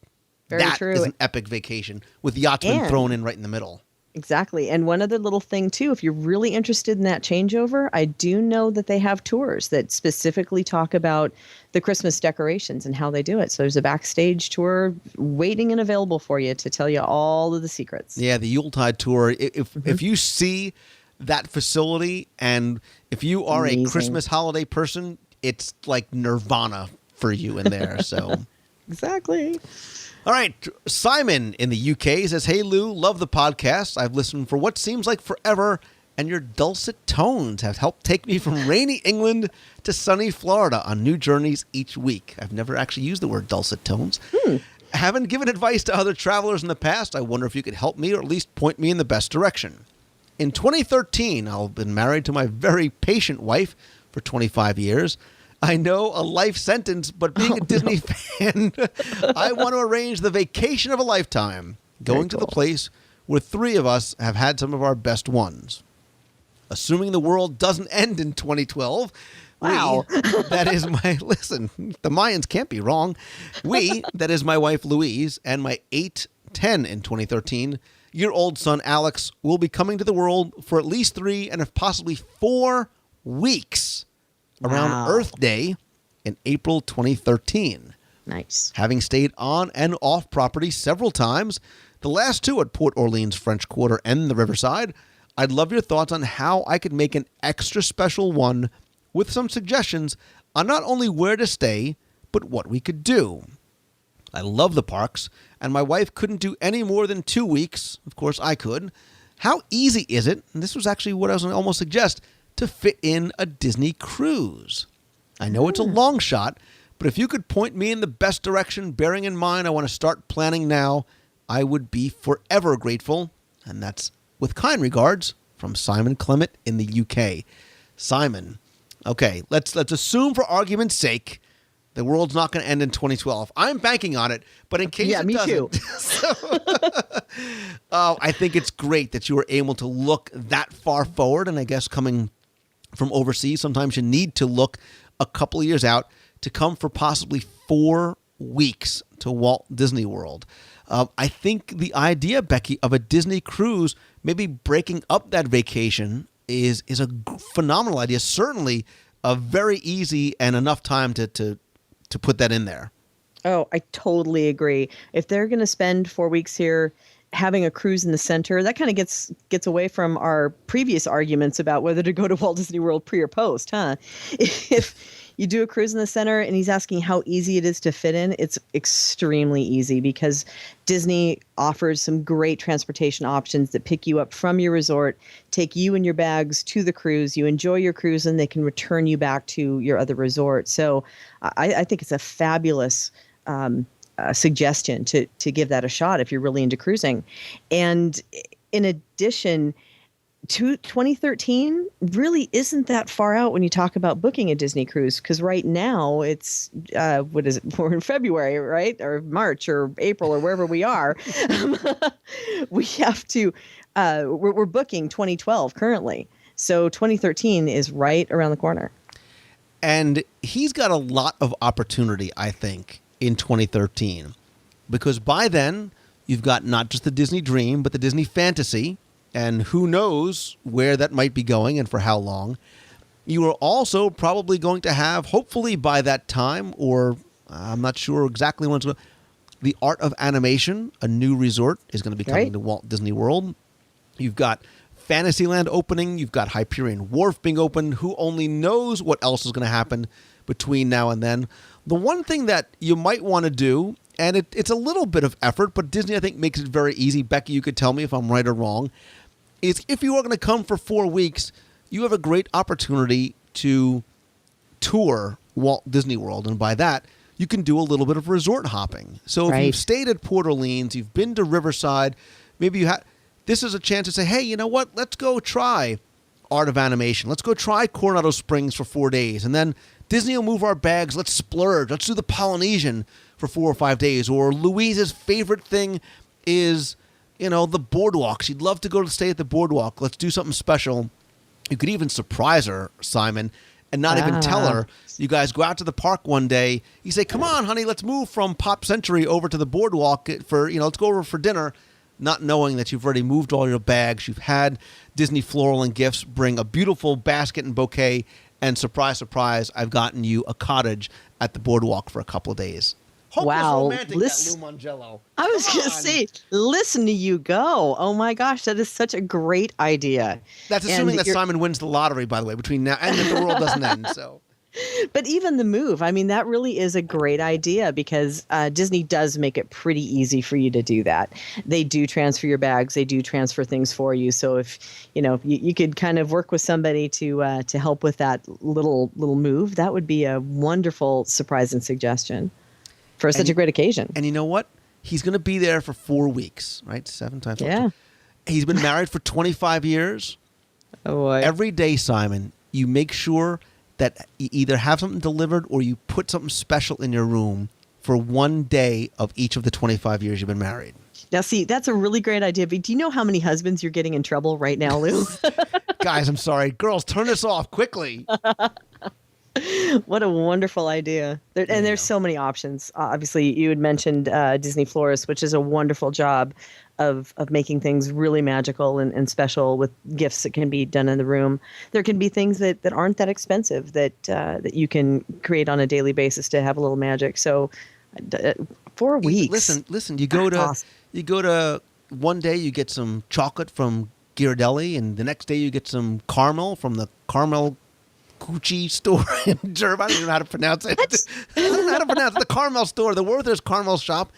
Very that true. Is an epic vacation with Yachtsman thrown in right in the middle. Exactly. And one other little thing, too, if you're really interested in that changeover, I do know that they have tours that specifically talk about the Christmas decorations and how they do it. So there's a backstage tour waiting and available for you to tell you all of the secrets. Yeah, the Yuletide tour. If you see that facility, and if you are a Christmas holiday person, it's like nirvana for you in there. So Exactly. All right. Simon in the UK says, "Hey, Lou, love the podcast. I've listened for what seems like forever, and your dulcet tones have helped take me from rainy England to sunny Florida on new journeys each week." I've never actually used the word dulcet tones. Haven't given advice to other travelers in the past. I wonder if you could help me or at least point me in the best direction. In 2013, I've been married to my very patient wife for 25 years. I know a life sentence, but being a Disney fan, I want to arrange the vacation of a lifetime, going to the place where three of us have had some of our best ones. Assuming the world doesn't end in 2012, Wow. that is my, listen, the Mayans can't be wrong. That is my wife Louise, and my 8-10 in 2013-year-old son Alex will be coming to the world for at least 3 and if possibly 4 weeks around Earth Day in April 2013. Nice. Having stayed on and off property several times, the last 2 at Port Orleans French Quarter and the Riverside, I'd love your thoughts on how I could make an extra special one with some suggestions on not only where to stay, but what we could do. I love the parks, and my wife couldn't do any more than 2 weeks. Of course, I could. How easy is it, and this was actually what I was going to almost suggest, to fit in a Disney cruise? I know it's a long shot, but if you could point me in the best direction, bearing in mind I want to start planning now, I would be forever grateful. And that's with kind regards from Simon Clement in the UK. Simon, okay, let's assume for argument's sake the world's not going to end in 2012. I'm banking on it, but in case it doesn't. Too. I think it's great that you were able to look that far forward, and I guess coming from overseas, sometimes you need to look a couple of years out to come for possibly 4 weeks to Walt Disney World. I think the idea, Becky, of a Disney cruise, maybe breaking up that vacation is a phenomenal idea. Certainly a very easy and enough time to put that in there. Oh, I totally agree. If they're going to spend 4 weeks here, having a cruise in the center, that kind of gets away from our previous arguments about whether to go to Walt Disney World pre or post, huh? If you do a cruise in the center and he's asking how easy it is to fit in, it's extremely easy because Disney offers some great transportation options that pick you up from your resort, take you and your bags to the cruise, you enjoy your cruise, and they can return you back to your other resort. So I think it's a fabulous suggestion to give that a shot if you're really into cruising. And in addition, 2013 really isn't that far out when you talk about booking a Disney cruise, because right now it's what is it? We're in February, right? Or March or April or wherever we are. We have to we're booking 2012 currently. So 2013 is right around the corner. And he's got a lot of opportunity, I think, in 2013, because by then you've got not just the Disney Dream, but the Disney Fantasy. And who knows where that might be going and for how long. You are also probably going to have, hopefully by that time, or I'm not sure exactly when it's going to, the Art of Animation, a new resort, is going to be coming to Walt Disney World. You've got Fantasyland opening. You've got Hyperion Wharf being open. Who only knows what else is going to happen between now and then. The one thing that you might want to do, and it's a little bit of effort, but Disney, I think, makes it very easy. Becky, you could tell me if I'm right or wrong. Is if you are going to come for 4 weeks, you have a great opportunity to tour Walt Disney World. And by that, you can do a little bit of resort hopping. So if you've stayed at Port Orleans, you've been to Riverside, maybe you have, this is a chance to say, hey, you know what? Let's go try Art of Animation. Let's go try Coronado Springs for 4 days. And then Disney will move our bags. Let's splurge. Let's do the Polynesian for 4 or 5 days. Or Louise's favorite thing is, you know, the boardwalk. She'd love to go to stay at the boardwalk. Let's do something special. You could even surprise her, Simon, and not even tell her. You guys go out to the park one day. You say, come on, honey, let's move from Pop Century over to the boardwalk for, let's go over for dinner, not knowing that you've already moved all your bags. You've had Disney Floral and Gifts bring a beautiful basket and bouquet, and surprise, surprise, I've gotten you a cottage at the boardwalk for a couple of days. Wow. Romantic, that Lou Mongello. I was going to say, listen to you go. Oh my gosh, that is such a great idea. That's assuming that Simon wins the lottery, by the way, between now and that the world doesn't end. So But even the move, I mean, that really is a great idea because Disney does make it pretty easy for you to do that. They do transfer your bags. They do transfer things for you. So if, you could kind of work with somebody to help with that little move, that would be a wonderful surprise and suggestion for such a great occasion. And you know what? He's going to be there for 4 weeks, right? 7 times. Yeah. He's been married for 25 years. Oh, boy. Every day, Simon, you make sure that you either have something delivered or you put something special in your room for 1 day of each of the 25 years you've been married. Now, see, that's a really great idea. But do you know how many husbands you're getting in trouble right now, Lou? Guys, I'm sorry. Girls, turn this off quickly. What a wonderful idea. There's so many options. Obviously, you had mentioned Disney Florist, which is a wonderful job of making things really magical and special with gifts that can be done in the room. There can be things that aren't that expensive that you can create on a daily basis to have a little magic. So 4 weeks. Listen, you go to one day you get some chocolate from Ghirardelli, and the next day you get some caramel from the Caramel Gucci store in Germany. I don't even know how to pronounce it. I don't know how to pronounce it. The Caramel store, the Werther's Caramel shop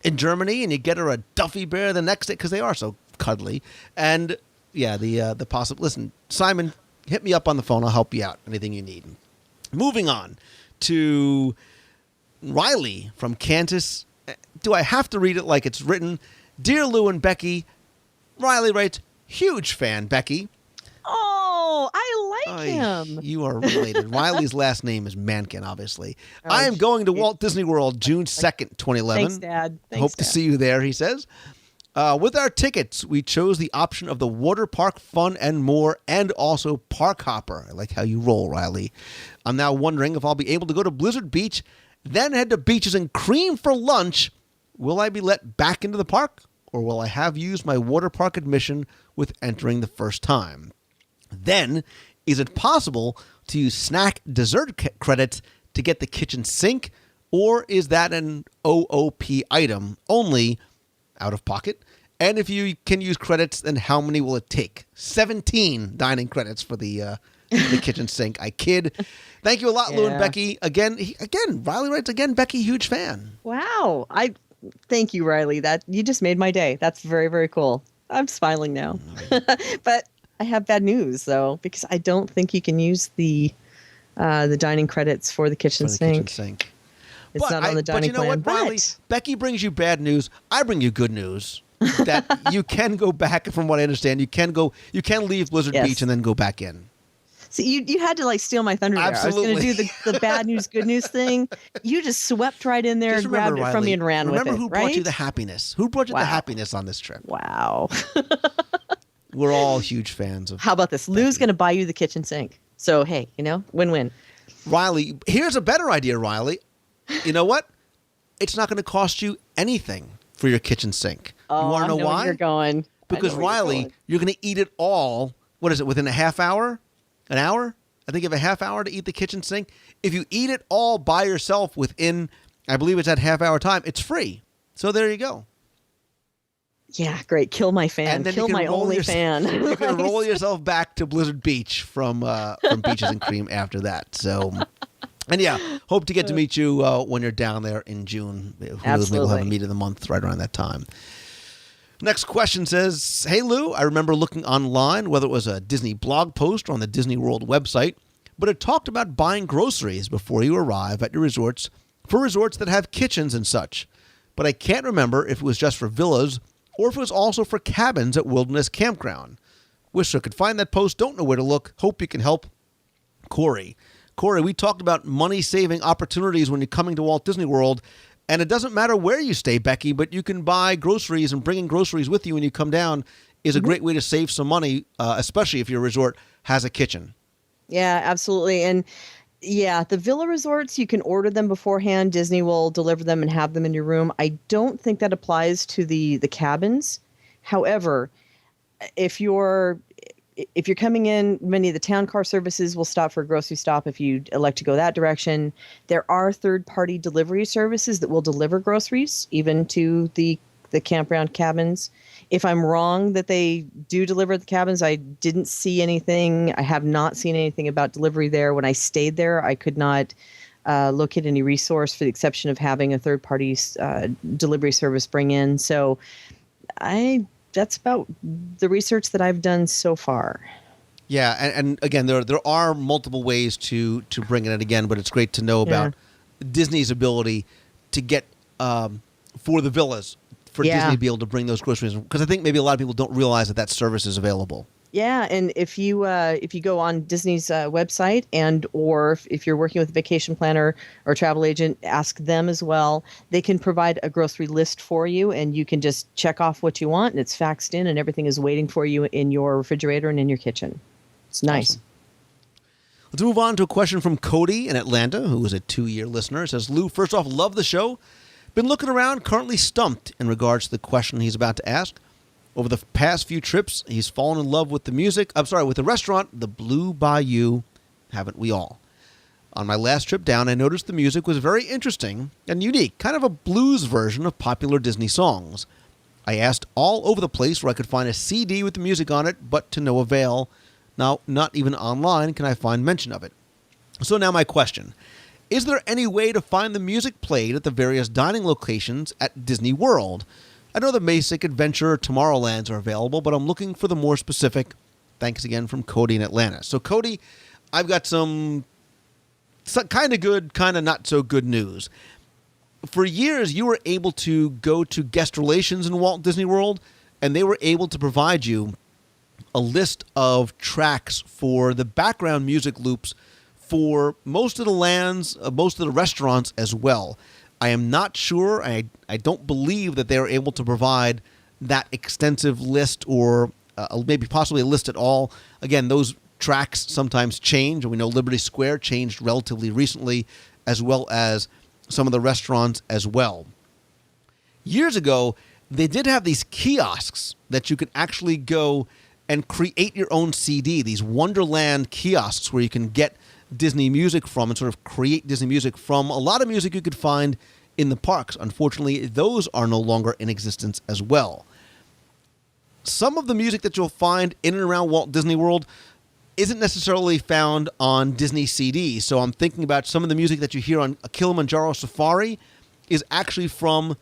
in Germany, and you get her a Duffy Bear the next day because they are so cuddly. And yeah, the possible. Listen, Simon, hit me up on the phone. I'll help you out. Anything you need. Moving on to Riley from Kansas. Do I have to read it like it's written? Dear Lou and Becky, Riley writes, huge fan, Becky. Oh, I like him. You are related. Riley's last name is Mankin, obviously. I am going to Walt Disney World June 2nd, 2011. Thanks, Dad. Hope to see you there, he says. With our tickets, we chose the option of the water park fun and more, and also park hopper. I like how you roll, Riley. I'm now wondering if I'll be able to go to Blizzard Beach, then head to Beaches and Cream for lunch. Will I be let back into the park, or will I have used my water park admission with entering the first time? Then, is it possible to use snack dessert credits to get the kitchen sink, or is that an OOP item only out of pocket? And if you can use credits, then how many will it take? 17 dining credits for the kitchen sink. I kid. Thank you a lot, Lou and Becky. Again, Riley writes again. Becky, huge fan. Wow. Thank you, Riley. That you just made my day. That's very, very cool. I'm smiling now. But I have bad news though, because I don't think you can use the dining credits for the kitchen sink. It's not on the dining plan. But you know what, Riley? Becky brings you bad news. I bring you good news. That you can go back, from what I understand. You can leave Blizzard Beach and then go back in. See, you had to steal my thunder there. Absolutely. I was going to do the bad news, good news thing. You just swept right in there and grabbed it from me and ran with it. Remember who brought you the happiness? Who brought you the happiness on this trip? Wow. We're all huge fans of. How about this? Becky. Lou's going to buy you the kitchen sink. So, hey, win-win. Riley, here's a better idea, Riley. You know what? It's not going to cost you anything for your kitchen sink. Oh, you want to know why? Where you're going. Because, Riley, you're going to eat it all, what is it, within a half hour? An hour? I think you have a half hour to eat the kitchen sink. If you eat it all by yourself within, I believe it's that half hour time, it's free. So there you go. Yeah, great. Kill my fan. Kill my only fan. You can roll yourself back to Blizzard Beach from Beaches and Cream after that. So, and yeah, hope to get to meet you when you're down there in June. Who knows, maybe we'll have a meet of the month right around that time. Next question says, hey Lou, I remember looking online, whether it was a Disney blog post or on the Disney World website, but it talked about buying groceries before you arrive at your resorts for resorts that have kitchens and such. But I can't remember if it was just for villas or if it was also for cabins at Wilderness Campground. Wish I could find that post. Don't know where to look. Hope you can help. Corey, we talked about money-saving opportunities when you're coming to Walt Disney World. And it doesn't matter where you stay, Becky, but you can buy groceries, and bringing groceries with you when you come down is a great way to save some money, especially if your resort has a kitchen. Yeah, absolutely. And yeah, the villa resorts, you can order them beforehand. Disney will deliver them and have them in your room. I don't think that applies to the cabins. However, if you're coming in, many of the town car services will stop for a grocery stop if you elect to go that direction. There are third-party delivery services that will deliver groceries, even to the the campground cabins. If I'm wrong that they do deliver the cabins, I didn't see anything. I have not seen anything about delivery there. When I stayed there, I could not locate any resource for the exception of having a third-party delivery service bring in. So that's about the research that I've done so far. Yeah, and again, there are multiple ways to bring it in again, but it's great to know about Disney's ability to get for the villas, for Disney to be able to bring those groceries, because I think maybe a lot of people don't realize that service is available. Yeah, and if you go on Disney's website, and or if you're working with a vacation planner or travel agent, ask them as well. They can provide a grocery list for you, and you can just check off what you want, and it's faxed in, and everything is waiting for you in your refrigerator and in your kitchen. It's nice. Awesome. Let's move on to a question from Cody in Atlanta, who is a 2-year listener. It says, Lou, first off, love the show. Been looking around, currently stumped in regards to the question he's about to ask. Over the past few trips, he's fallen in love with the with the restaurant, the Blue Bayou, haven't we all? On my last trip down, I noticed the music was very interesting and unique, kind of a blues version of popular Disney songs. I asked all over the place where I could find a CD with the music on it, but to no avail. Now, not even online can I find mention of it. So now my question. Is there any way to find the music played at the various dining locations at Disney World? I know the basic Adventure or Tomorrowlands are available, but I'm looking for the more specific. Thanks again from Cody in Atlanta. So, Cody, I've got some kind of good, kind of not so good news. For years, you were able to go to guest relations in Walt Disney World, and they were able to provide you a list of tracks for the background music loops for most of the lands, most of the restaurants as well. I am not sure. I don't believe that they are able to provide that extensive list or maybe possibly a list at all. Again, those tracks sometimes change. We know Liberty Square changed relatively recently, as well as some of the restaurants as well. Years ago, they did have these kiosks that you could actually go and create your own CD, these Wonderland kiosks where you can get Disney music from and sort of create Disney music from a lot of music you could find in the parks. Unfortunately, those are no longer in existence as well. Some of the music that you'll find in and around Walt Disney World isn't necessarily found on Disney CDs. So I'm thinking about some of the music that you hear on a Kilimanjaro Safari is actually from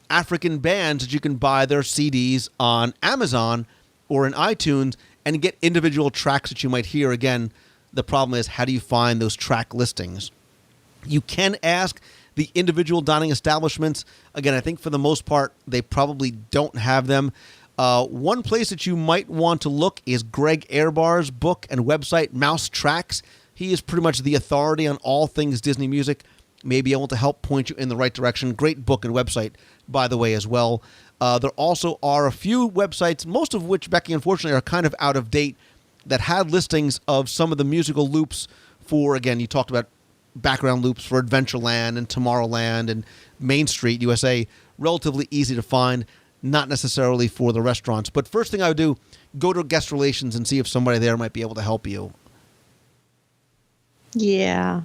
African bands that you can buy their CDs on Amazon or in iTunes and get individual tracks that you might hear. Again, the problem is, how do you find those track listings? You can ask the individual dining establishments. Again, I think for the most part, they probably don't have them. One place that you might want to look is Greg Airbar's book and website, Mouse Tracks. He is pretty much the authority on all things Disney music, may be able to help point you in the right direction. Great book and website, by the way, as well. There also are a few websites, most of which, Becky, unfortunately, are kind of out of date, that had listings of some of the musical loops for, again, you talked about background loops for Adventureland and Tomorrowland and Main Street, USA. Relatively easy to find, not necessarily for the restaurants. But first thing I would do, go to guest relations and see if somebody there might be able to help you. Yeah.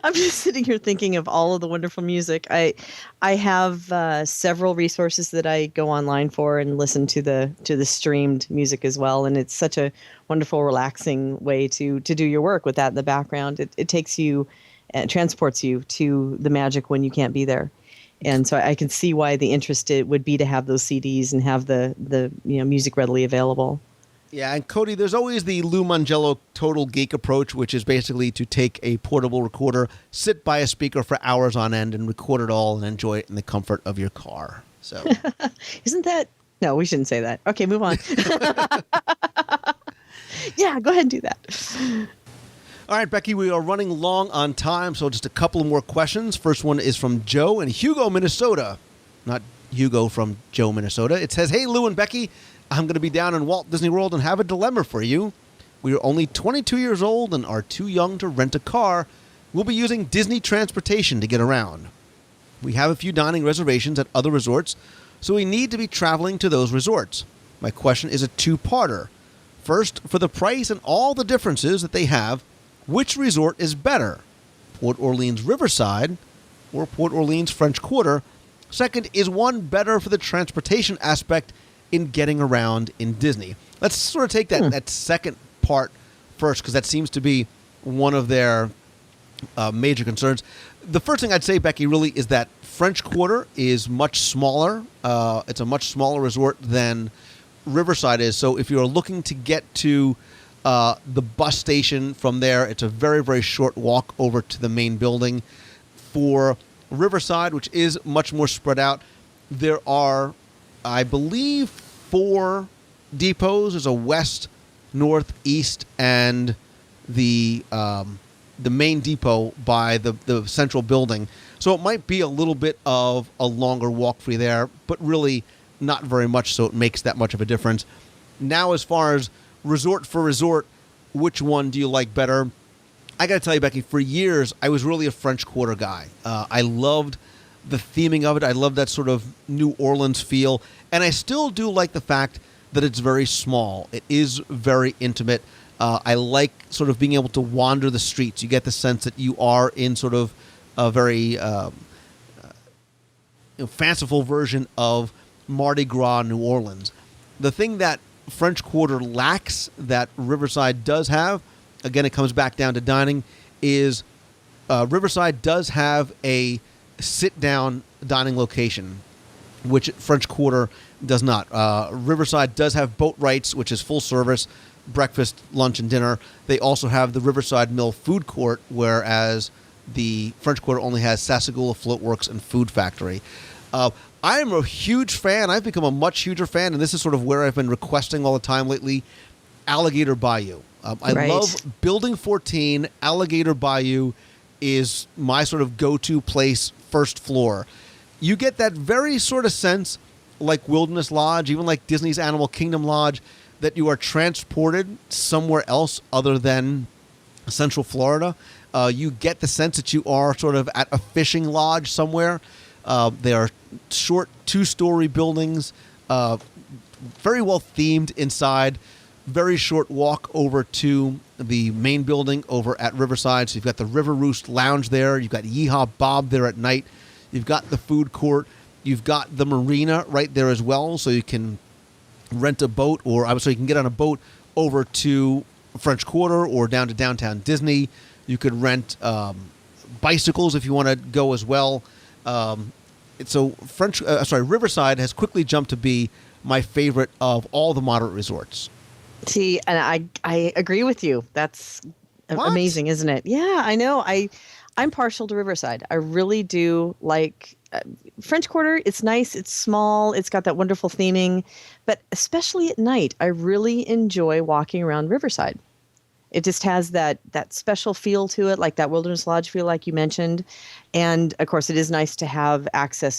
I'm just sitting here thinking of all of the wonderful music. I have several resources that I go online for and listen to the streamed music as well. And it's such a wonderful, relaxing way to do your work with that in the background. It takes you, transports you to the magic when you can't be there. And so I can see why the interest it would be to have those CDs and have the music readily available. Yeah, and Cody, there's always the Lou Mangello total geek approach, which is basically to take a portable recorder, sit by a speaker for hours on end, and record it all and enjoy it in the comfort of your car. So, isn't that? No, we shouldn't say that. Okay, move on. Yeah, go ahead and do that. All right, Becky, we are running long on time, so just a couple more questions. First one is from Joe in Hugo, Minnesota. Not Hugo from Joe, Minnesota. It says, "Hey, Lou and Becky, I'm going to be down in Walt Disney World and have a dilemma for you. We are only 22 years old and are too young to rent a car. We'll be using Disney transportation to get around. We have a few dining reservations at other resorts, so we need to be traveling to those resorts. My question is a two-parter. First, for the price and all the differences that they have, which resort is better, Port Orleans Riverside or Port Orleans French Quarter? Second, is one better for the transportation aspect in getting around in Disney? Let's sort of take that second part first, because that seems to be one of their major concerns. The first thing I'd say, Becky, really is that French Quarter is much smaller. It's a much smaller resort than Riverside is. So if you're looking to get to the bus station from there, it's a very, very short walk over to the main building. For Riverside, which is much more spread out, there are, I believe, 4 depots. There's a west, north, east, and the main depot by the central building. So it might be a little bit of a longer walk for you there, but really not very much so it makes that much of a difference. Now, as far as resort for resort, which one do you like better? I got to tell you, Becky, for years, I was really a French Quarter guy. I loved the theming of it. I loved that sort of New Orleans feel. And I still do like the fact that it's very small. It is very intimate. I like sort of being able to wander the streets. You get the sense that you are in sort of a very fanciful version of Mardi Gras New Orleans. The thing that French Quarter lacks that Riverside does have, again, it comes back down to dining, is Riverside does have a sit-down dining location, which French Quarter does not. Riverside does have boat rights, which is full service, breakfast, lunch, and dinner. They also have the Riverside Mill Food Court, whereas the French Quarter only has Sassagoula Floatworks and Food Factory. I am a huge fan. I've become a much huger fan, and this is sort of where I've been requesting all the time lately, Alligator Bayou. I love Building 14. Alligator Bayou is my sort of go-to place, first floor. You get that very sort of sense, like Wilderness Lodge, even like Disney's Animal Kingdom Lodge, that you are transported somewhere else other than Central Florida. You get the sense that you are sort of at a fishing lodge somewhere. They are short 2-story buildings, very well themed inside. Very short walk over to the main building over at Riverside. So you've got the River Roost Lounge there. You've got Yeehaw Bob there at night. You've got the food court. You've got the marina right there as well. So you can rent a boat, so you can get on a boat over to French Quarter or down to downtown Disney. You could rent bicycles if you want to go as well. So Riverside has quickly jumped to be my favorite of all the moderate resorts. See, and I agree with you. That's amazing, isn't it? Yeah, I know. I'm partial to Riverside. I really do like French Quarter. It's nice. It's small. It's got that wonderful theming. But especially at night, I really enjoy walking around Riverside. It just has that special feel to it, like that Wilderness Lodge feel, like you mentioned. And, of course, it is nice to have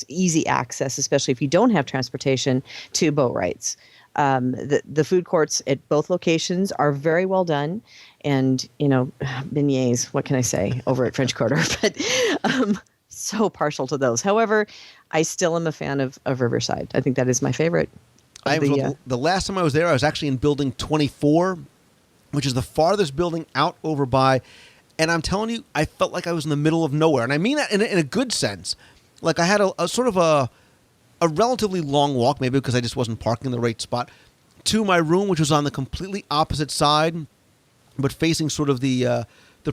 easy access, especially if you don't have transportation, to boat rides. The food courts at both locations are very well done. And, beignets, what can I say, over at French Quarter. But so partial to those. However, I still am a fan of Riverside. I think that is my favorite. The last time I was there, I was actually in Building 24, which is the farthest building out over by, and I'm telling you, I felt like I was in the middle of nowhere. And I mean that in a good sense. Like I had a sort of a relatively long walk, maybe because I just wasn't parking in the right spot, to my room, which was on the completely opposite side, but facing sort of the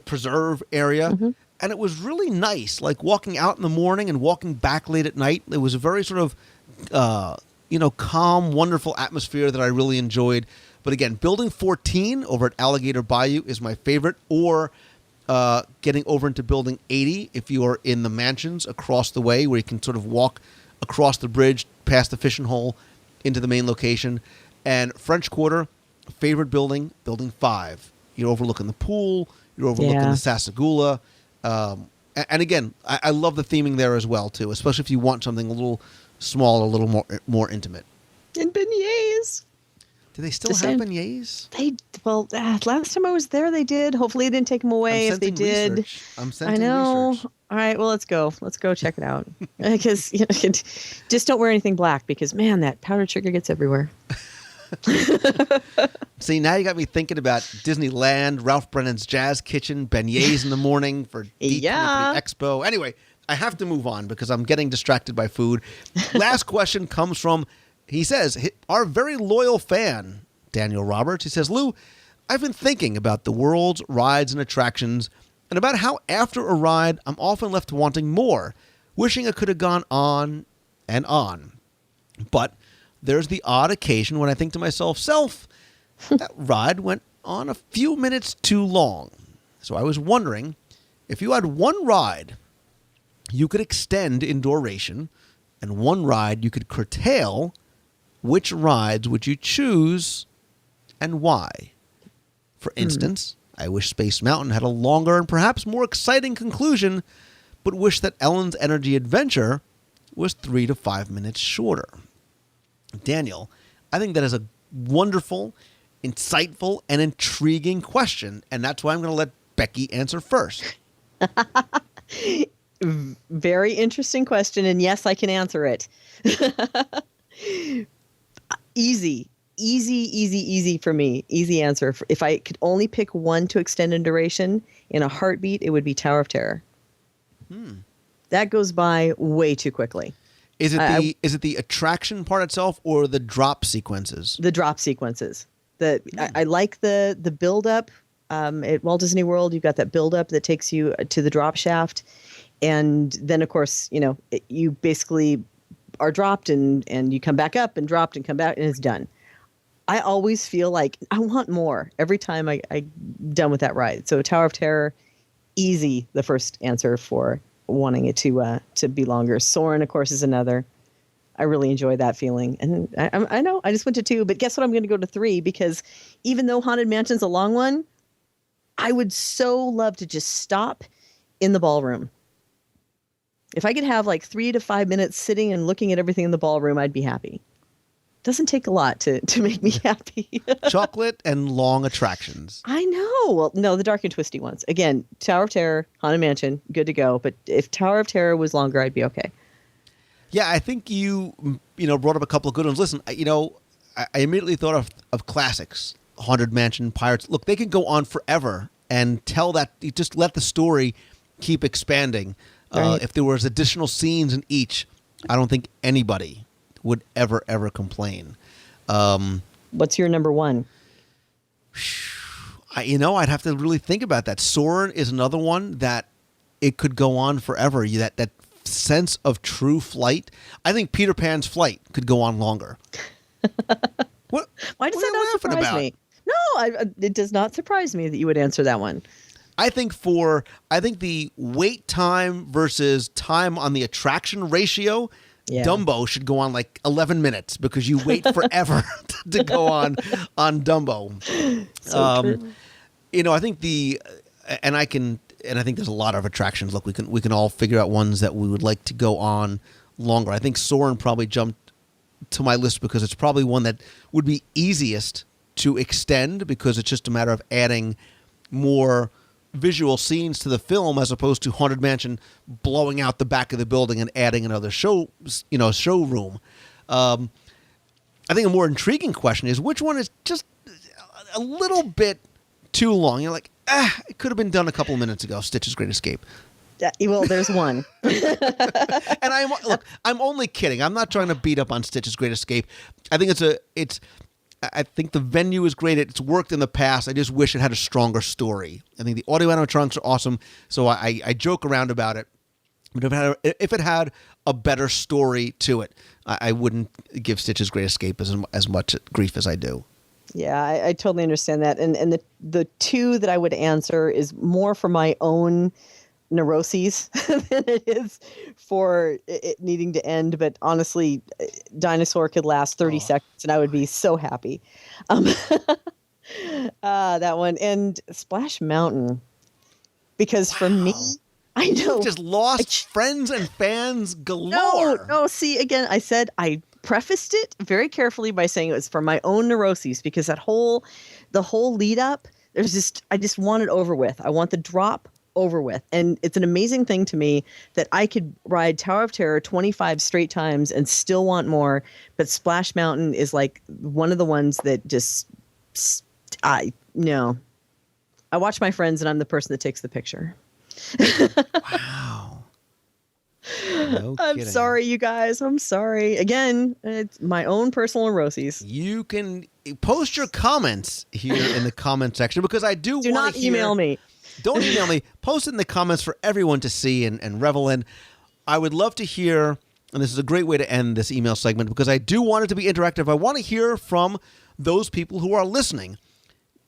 preserve area. Mm-hmm. And it was really nice, like walking out in the morning and walking back late at night. It was a very sort of, calm, wonderful atmosphere that I really enjoyed. But again, Building 14 over at Alligator Bayou is my favorite, or getting over into Building 80 if you are in the mansions across the way, where you can sort of walk across the bridge past the fishing hole into the main location. And French Quarter, favorite building, Building 5. You're overlooking the pool. You're overlooking the Sassagoula. And again, I love the theming there as well, too, especially if you want something a little smaller, a little more intimate. And beignets. Do they still have beignets? Last time I was there, they did. Hopefully, it didn't take them away. If they did, I'm sensing I know. Research. All right, well, let's go. Let's go check it out. Because just don't wear anything black, because man, that powdered sugar gets everywhere. See, now you got me thinking about Disneyland, Ralph Brennan's Jazz Kitchen, beignets in the morning for Yeah. Expo. Anyway, I have to move on because I'm getting distracted by food. Last question comes from, he says, our very loyal fan, Daniel Roberts. He says, Lou, I've been thinking about the world's rides and attractions and about how after a ride, I'm often left wanting more, wishing I could have gone on and on. But there's the odd occasion when I think to myself, that ride went on a few minutes too long. So I was wondering, if you had one ride you could extend in duration and one ride you could curtail, which rides would you choose and why? For instance, I wish Space Mountain had a longer and perhaps more exciting conclusion, but wish that Ellen's Energy Adventure was 3 to 5 minutes shorter. Daniel, I think that is a wonderful, insightful, and intriguing question, and that's why I'm going to let Becky answer first. Very interesting question, and yes, I can answer it. Easy for me. Easy answer. If I could only pick one to extend in duration, in a heartbeat, it would be Tower of Terror. That goes by way too quickly. Is it the attraction part itself or the drop sequences? The drop sequences. I like the build up. At Walt Disney World, you've got that build up that takes you to the drop shaft, and then of course you basically are dropped and you come back up and dropped and come back and it's done. I always feel like I want more every time I'm done with that ride. So Tower of Terror, easy, the first answer for wanting it to be longer. Soarin', of course, is another. I really enjoy that feeling. And I know I just went to 2, but guess what? I'm going to go to 3 because even though Haunted Mansion's a long one, I would so love to just stop in the ballroom. If I could have like 3 to 5 minutes sitting and looking at everything in the ballroom, I'd be happy. Doesn't take a lot to make me happy. Chocolate and long attractions. I know. Well, no, the dark and twisty ones. Again, Tower of Terror, Haunted Mansion, good to go. But if Tower of Terror was longer, I'd be okay. Yeah, I think you brought up a couple of good ones. Listen, I immediately thought of classics, Haunted Mansion, Pirates. Look, they can go on forever and tell that. You just let the story keep expanding. Right. If there was additional scenes in each, I don't think anybody would ever complain. What's your number one? I'd have to really think about that. Soarin' is another one that it could go on forever. That sense of true flight. I think Peter Pan's flight could go on longer. What? Why does what that are you not laughing surprise about? me? No, it does not surprise me that you would answer that one. I think the wait time versus time on the attraction ratio, Yeah. Dumbo should go on like 11 minutes because you wait forever to go on Dumbo. So true. I think I think there's a lot of attractions. Look, we can all figure out ones that we would like to go on longer. I think Soarin' probably jumped to my list because it's probably one that would be easiest to extend because it's just a matter of adding more visual scenes to the film as opposed to Haunted Mansion blowing out the back of the building and adding another showroom. I think a more intriguing question is which one is just a little bit too long. You're like, it could have been done a couple of minutes ago. Stitch's Great Escape. Well, there's one. And I'm only kidding. I'm not trying to beat up on Stitch's Great Escape. I think I think the venue is great. It's worked in the past. I just wish it had a stronger story. I think the audio animatronics are awesome, so I joke around about it. But if it had a better story to it, I wouldn't give Stitch's Great Escape as much grief as I do. Yeah, I totally understand that. And the 2 that I would answer is more for my own neuroses than it is for it needing to end. But honestly, Dinosaur could last 30 seconds and I would be so happy. That one. And Splash Mountain. Because for me, I know. You've just lost friends and fans galore. No, see, again, I said I prefaced it very carefully by saying it was for my own neuroses because the whole lead up, I just want it over with. I want the drop over with. And it's an amazing thing to me that I could ride Tower of Terror 25 straight times and still want more. But Splash Mountain is like one of the ones that just, no. I watch my friends and I'm the person that takes the picture. Wow. No I'm kidding. sorry, you guys. I'm sorry. Again, it's my own personal neuroses. You can post your comments here in the comment section because I do Do want not to hear. email me. Don't email me. Post it in the comments for everyone to see and revel in. I would love to hear, and this is a great way to end this email segment because I do want it to be interactive. I want to hear from those people who are listening.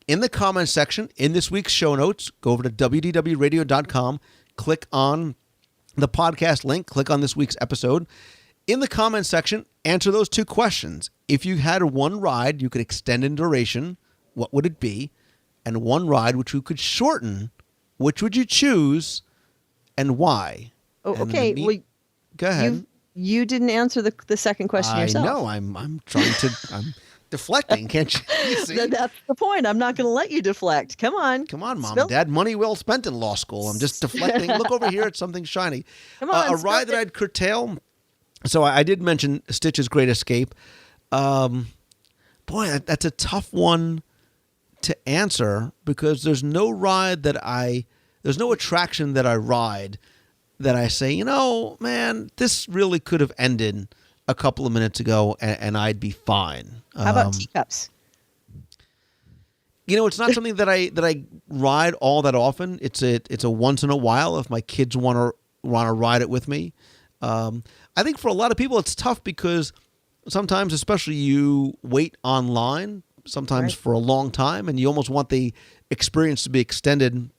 In the comment section, in this week's show notes, go over to WDWradio.com, click on the podcast link, click on this week's episode. In the comment section, answer those two questions. If you had one ride you could extend in duration, what would it be? And one ride which you could shorten, which would you choose and why? Oh, And okay. me- Well, Go ahead. you didn't answer the second question I yourself. know. I'm trying to. I'm deflecting. Can't you see? That's the point. I'm not going to let you deflect. Come on. Come on, Mom Spill- and Dad. Money well spent in law school. I'm just deflecting. Look over here at something shiny. Come on, a ride that I'd curtail. So I did mention Stitch's Great Escape. Boy, that's a tough one to answer because there's no attraction that I ride that I say, you know, man, this really could have ended a couple of minutes ago and I'd be fine. How about teacups? You know, it's not something that I ride all that often. It's a once in a while if my kids want to ride it with me. I think for a lot of people it's tough because sometimes, especially you wait online, sometimes for a long time, and you almost want the experience to be extended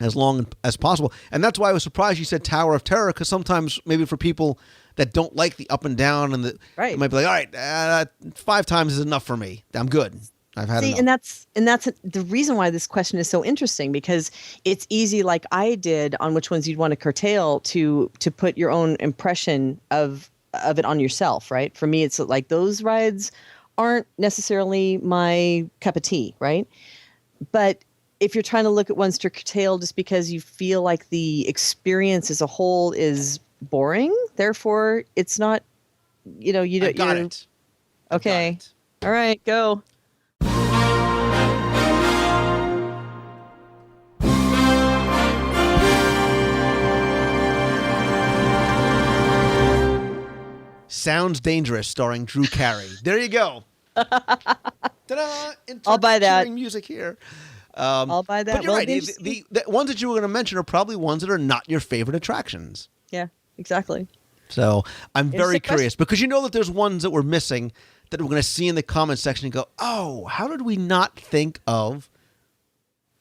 as long as possible. And that's why I was surprised you said Tower of Terror, because sometimes maybe for people that don't like the up and down and the Right. it might be like, all right, 5 times is enough for me. I'm good. I've had enough. and that's the reason why this question is so interesting, because it's easy, like I did, on which ones you'd want to curtail to put your own impression of it on yourself, right? For me, it's like those rides aren't necessarily my cup of tea, right? But if you're trying to look at ones to curtail just because you feel like the experience as a whole is boring, therefore it's not, you know, you I don't. got it. I got Okay. it. All right, go. Sounds Dangerous, starring Drew Carey. There you go. Ta-da! I'll buy that. Cheering music here. I'll buy that. But you're Well, right. there's- The ones that you were going to mention are probably ones that are not your favorite attractions. Yeah, exactly. So I'm very Interesting question. curious because you know that there's ones that we're missing that we're going to see in the comment section and go, oh, how did we not think of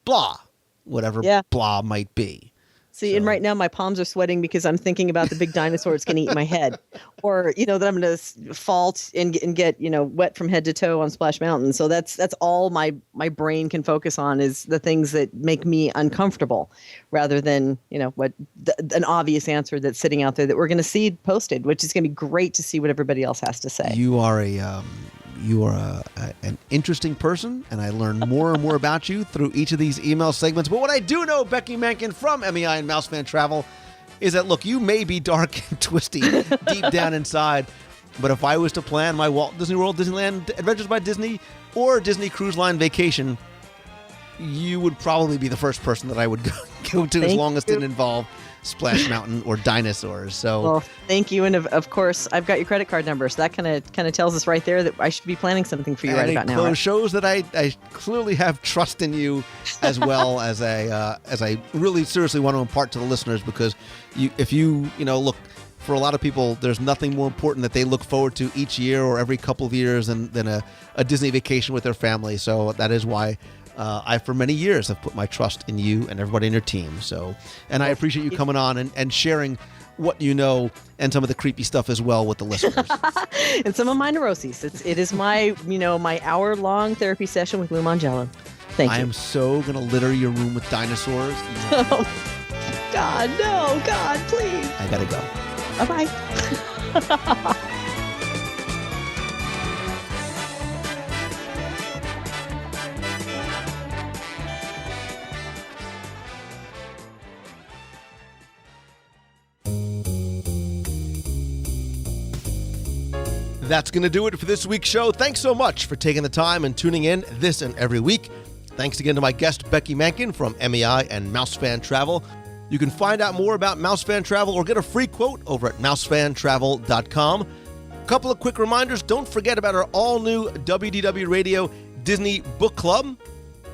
blah, whatever Yeah. blah might be. See, and right now my palms are sweating because I'm thinking about the big dinosaur that's going to eat my head, or that I'm going to fall and get wet from head to toe on Splash Mountain. So that's all my brain can focus on is the things that make me uncomfortable, rather than an obvious answer that's sitting out there that we're going to see posted, which is going to be great to see what everybody else has to say. You are an interesting person, and I learn more and more about you through each of these email segments. But what I do know, Becky Mankin from MEI and Mouse Fan Travel, is that, look, you may be dark and twisty deep down inside, but if I was to plan my Walt Disney World, Disneyland Adventures by Disney, or Disney Cruise Line vacation, you would probably be the first person that I would go to, as Thank long as it you. didn't involve Splash Mountain or dinosaurs. So. Well, thank you, and of course, I've got your credit card number, so that kind of tells us right there that I should be planning something for you right about now. Right? Shows that I clearly have trust in you, as well as I really seriously want to impart to the listeners, because if you look, for a lot of people, there's nothing more important that they look forward to each year or every couple of years than a Disney vacation with their family. So that is why I, for many years, have put my trust in you and everybody in your team. So, and I appreciate you coming on and sharing what you know and some of the creepy stuff as well with the listeners. And some of my neuroses. It is my my hour-long therapy session with Lou Mangello. Thank you. I am so going to litter your room with dinosaurs. God, no, God, please. I got to go. Bye-bye. That's going to do it for this week's show. Thanks so much for taking the time and tuning in this and every week. Thanks again to my guest, Becky Mankin from MEI and Mousefan Travel. You can find out more about Mousefan Travel or get a free quote over at mousefantravel.com. A couple of quick reminders. Don't forget about our all-new WDW Radio Disney Book Club,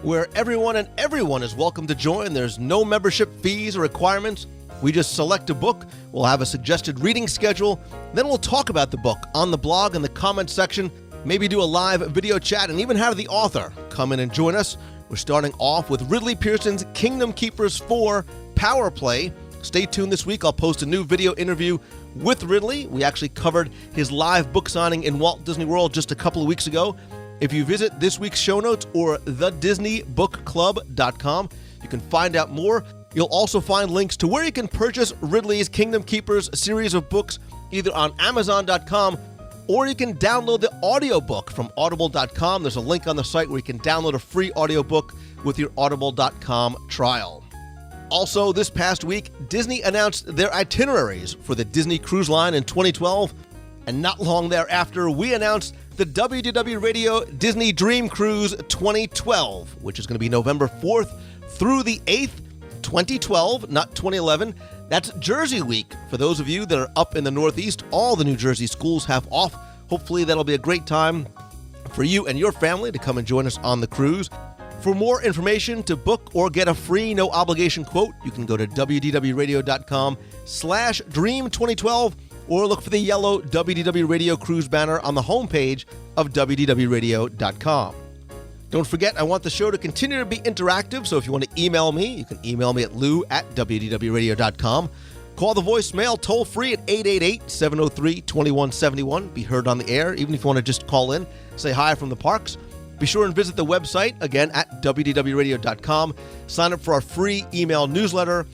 where everyone is welcome to join. There's no membership fees or requirements. We just select a book. We'll have a suggested reading schedule. Then we'll talk about the book on the blog in the comments section, maybe do a live video chat, and even have the author come in and join us. We're starting off with Ridley Pearson's Kingdom Keepers 4 Power Play. Stay tuned this week. I'll post a new video interview with Ridley. We actually covered his live book signing in Walt Disney World just a couple of weeks ago. If you visit this week's show notes or thedisneybookclub.com, you can find out more. You'll also find links to where you can purchase Ridley's Kingdom Keepers series of books either on Amazon.com or you can download the audiobook from audible.com. There's a link on the site where you can download a free audiobook with your audible.com trial. Also, this past week, Disney announced their itineraries for the Disney Cruise Line in 2012, and not long thereafter, we announced the WDW Radio Disney Dream Cruise 2012, which is going to be November 4th through the 8th, 2012, not 2011. That's Jersey Week. For those of you that are up in the Northeast, all the New Jersey schools have off. Hopefully that'll be a great time for you and your family to come and join us on the cruise. For more information, to book or get a free no obligation quote, you can go to wdwradio.com/dream2012 or look for the yellow WDW Radio Cruise banner on the homepage of wdwradio.com. Don't forget, I want the show to continue to be interactive, so if you want to email me, you can email me at lou@wdwradio.com. Call the voicemail toll-free at 888-703-2171. Be heard on the air, even if you want to just call in, say hi from the parks. Be sure and visit the website, again, at wdwradio.com. Sign up for our free email newsletter,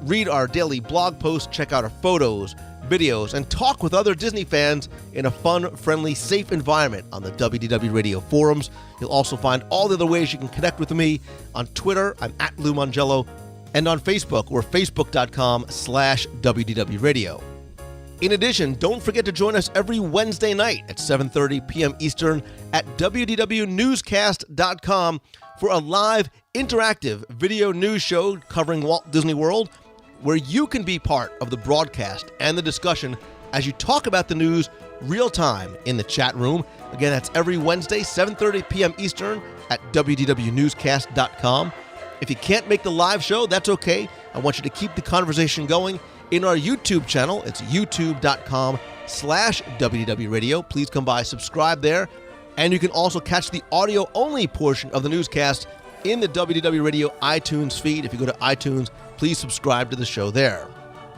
read our daily blog posts, check out our photos, videos, and talk with other Disney fans in a fun, friendly, safe environment on the WDW Radio forums. You'll also find all the other ways you can connect with me. On Twitter, I'm at Lou Mongello, and on Facebook, we're facebook.com/WDW Radio. In addition, don't forget to join us every Wednesday night at 7:30 p.m. Eastern at WDWnewscast.com for a live, interactive video news show covering Walt Disney World, where you can be part of the broadcast and the discussion as you talk about the news real time in the chat room. Again, that's every Wednesday, 7:30 p.m. Eastern at WDWnewscast.com. If you can't make the live show, that's okay. I want you to keep the conversation going in our YouTube channel. It's youtube.com/WDW Radio. Please come by, subscribe there. And you can also catch the audio-only portion of the newscast in the WDW Radio iTunes feed. If you go to iTunes, please subscribe to the show there.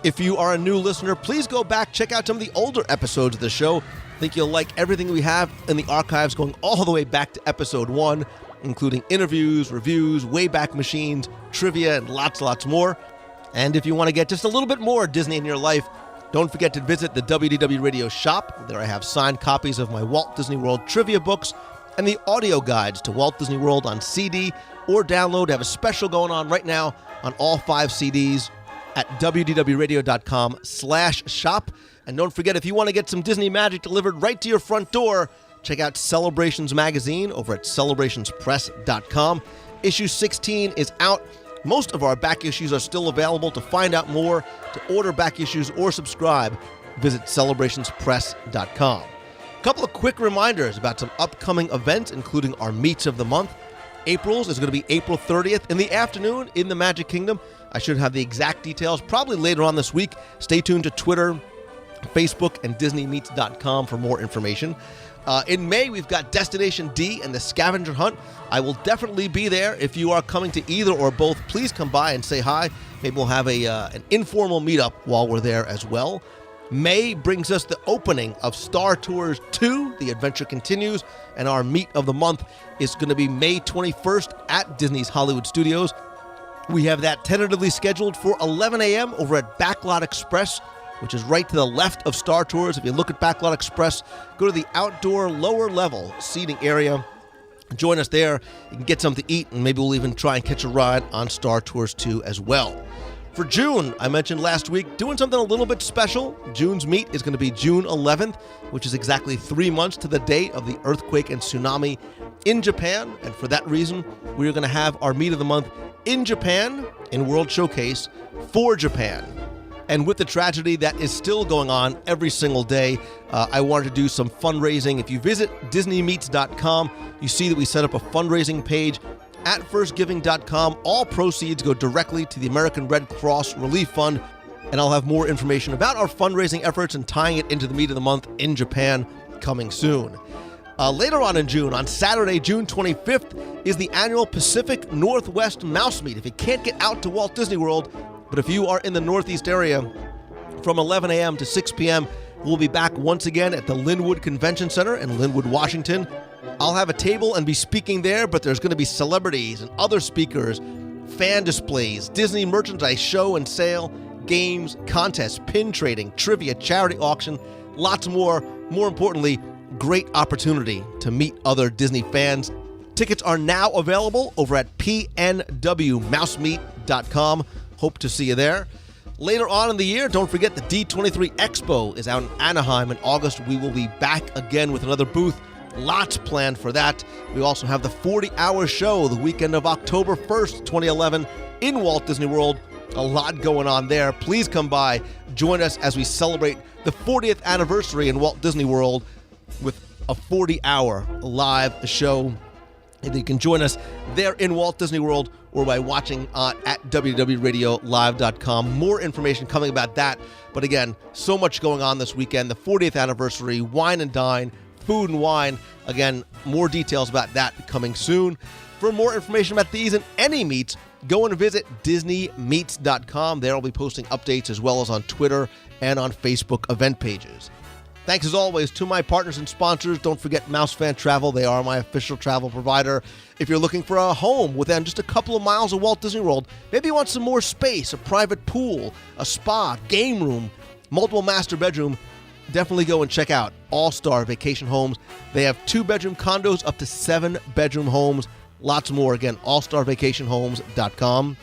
If you are a new listener, please go back, check out some of the older episodes of the show. I think you'll like everything we have in the archives going all the way back to episode 1, including interviews, reviews, Wayback Machines, trivia, and lots more. And if you want to get just a little bit more Disney in your life, don't forget to visit the WDW Radio shop. There I have signed copies of my Walt Disney World trivia books and the audio guides to Walt Disney World on CD or download. I have a special going on right now on all 5 CDs at wdwradio.com/shop. And don't forget, if you want to get some Disney magic delivered right to your front door, check out Celebrations Magazine over at celebrationspress.com. Issue 16 is out. Most of our back issues are still available. To find out more, to order back issues or subscribe, visit celebrationspress.com. A couple of quick reminders about some upcoming events, including our Meets of the Month. April's is going to be April 30th in the afternoon in the Magic Kingdom. I should have the exact details probably later on this week. Stay tuned to Twitter, Facebook, and DisneyMeets.com for more information. In May, we've got Destination D and the Scavenger Hunt. I will definitely be there. If you are coming to either or both, please come by and say hi. Maybe we'll have an informal meetup while we're there as well. May brings us the opening of Star Tours 2. The adventure continues, and our Meet of the Month is going to be May 21st at Disney's Hollywood Studios. We have that tentatively scheduled for 11 a.m. over at Backlot Express, which is right to the left of Star Tours. If you look at Backlot Express, go to the outdoor lower level seating area. Join us there. You can get something to eat, and maybe we'll even try and catch a ride on Star Tours 2 as well. For June, I mentioned last week, doing something a little bit special. June's meet is going to be June 11th, which is exactly 3 months to the date of the earthquake and tsunami in Japan. And for that reason, we are going to have our meet of the month in Japan in World Showcase for Japan. And with the tragedy that is still going on every single day, I wanted to do some fundraising. If you visit DisneyMeets.com, you see that we set up a fundraising page at firstgiving.com. All proceeds go directly to the American Red Cross Relief Fund, and I'll have more information about our fundraising efforts and tying it into the meet of the month in Japan coming soon. Later on in June, on Saturday, June 25th, is the annual Pacific Northwest Mouse Meet. If you can't get out to Walt Disney World, but if you are in the Northeast area, from 11 a.m. to 6 p.m., we'll be back once again at the Linwood Convention Center in Linwood, Washington. I'll have a table and be speaking there, but there's going to be celebrities and other speakers, fan displays, Disney merchandise show and sale, games, contests, pin trading, trivia, charity auction, lots more. More importantly, great opportunity to meet other Disney fans. Tickets are now available over at pnwmousemeet.com. Hope to see you there. Later on in the year, don't forget the D23 Expo is out in Anaheim in August. We will be back again with another booth. Lots planned for that. We also have the 40-hour show the weekend of October 1st, 2011 in Walt Disney World. A lot going on there. Please come by. Join us as we celebrate the 40th anniversary in Walt Disney World with a 40-hour live show. And you can join us there in Walt Disney World or by watching at WDWRadioLive.com. More information coming about that. But again, so much going on this weekend. The 40th anniversary, wine and dine, food and wine. Again, more details about that coming soon. For more information about these and any meets, go and visit DisneyMeets.com. There I'll be posting updates as well as on Twitter and on Facebook event pages. Thanks as always to my partners and sponsors. Don't forget Mouse Fan Travel. They are my official travel provider. If you're looking for a home within just a couple of miles of Walt Disney World, maybe you want some more space, a private pool, a spa, game room, multiple master bedroom, definitely go and check out All-Star Vacation Homes. They have 2-bedroom condos up to 7-bedroom homes. Lots more. Again, allstarvacationhomes.com.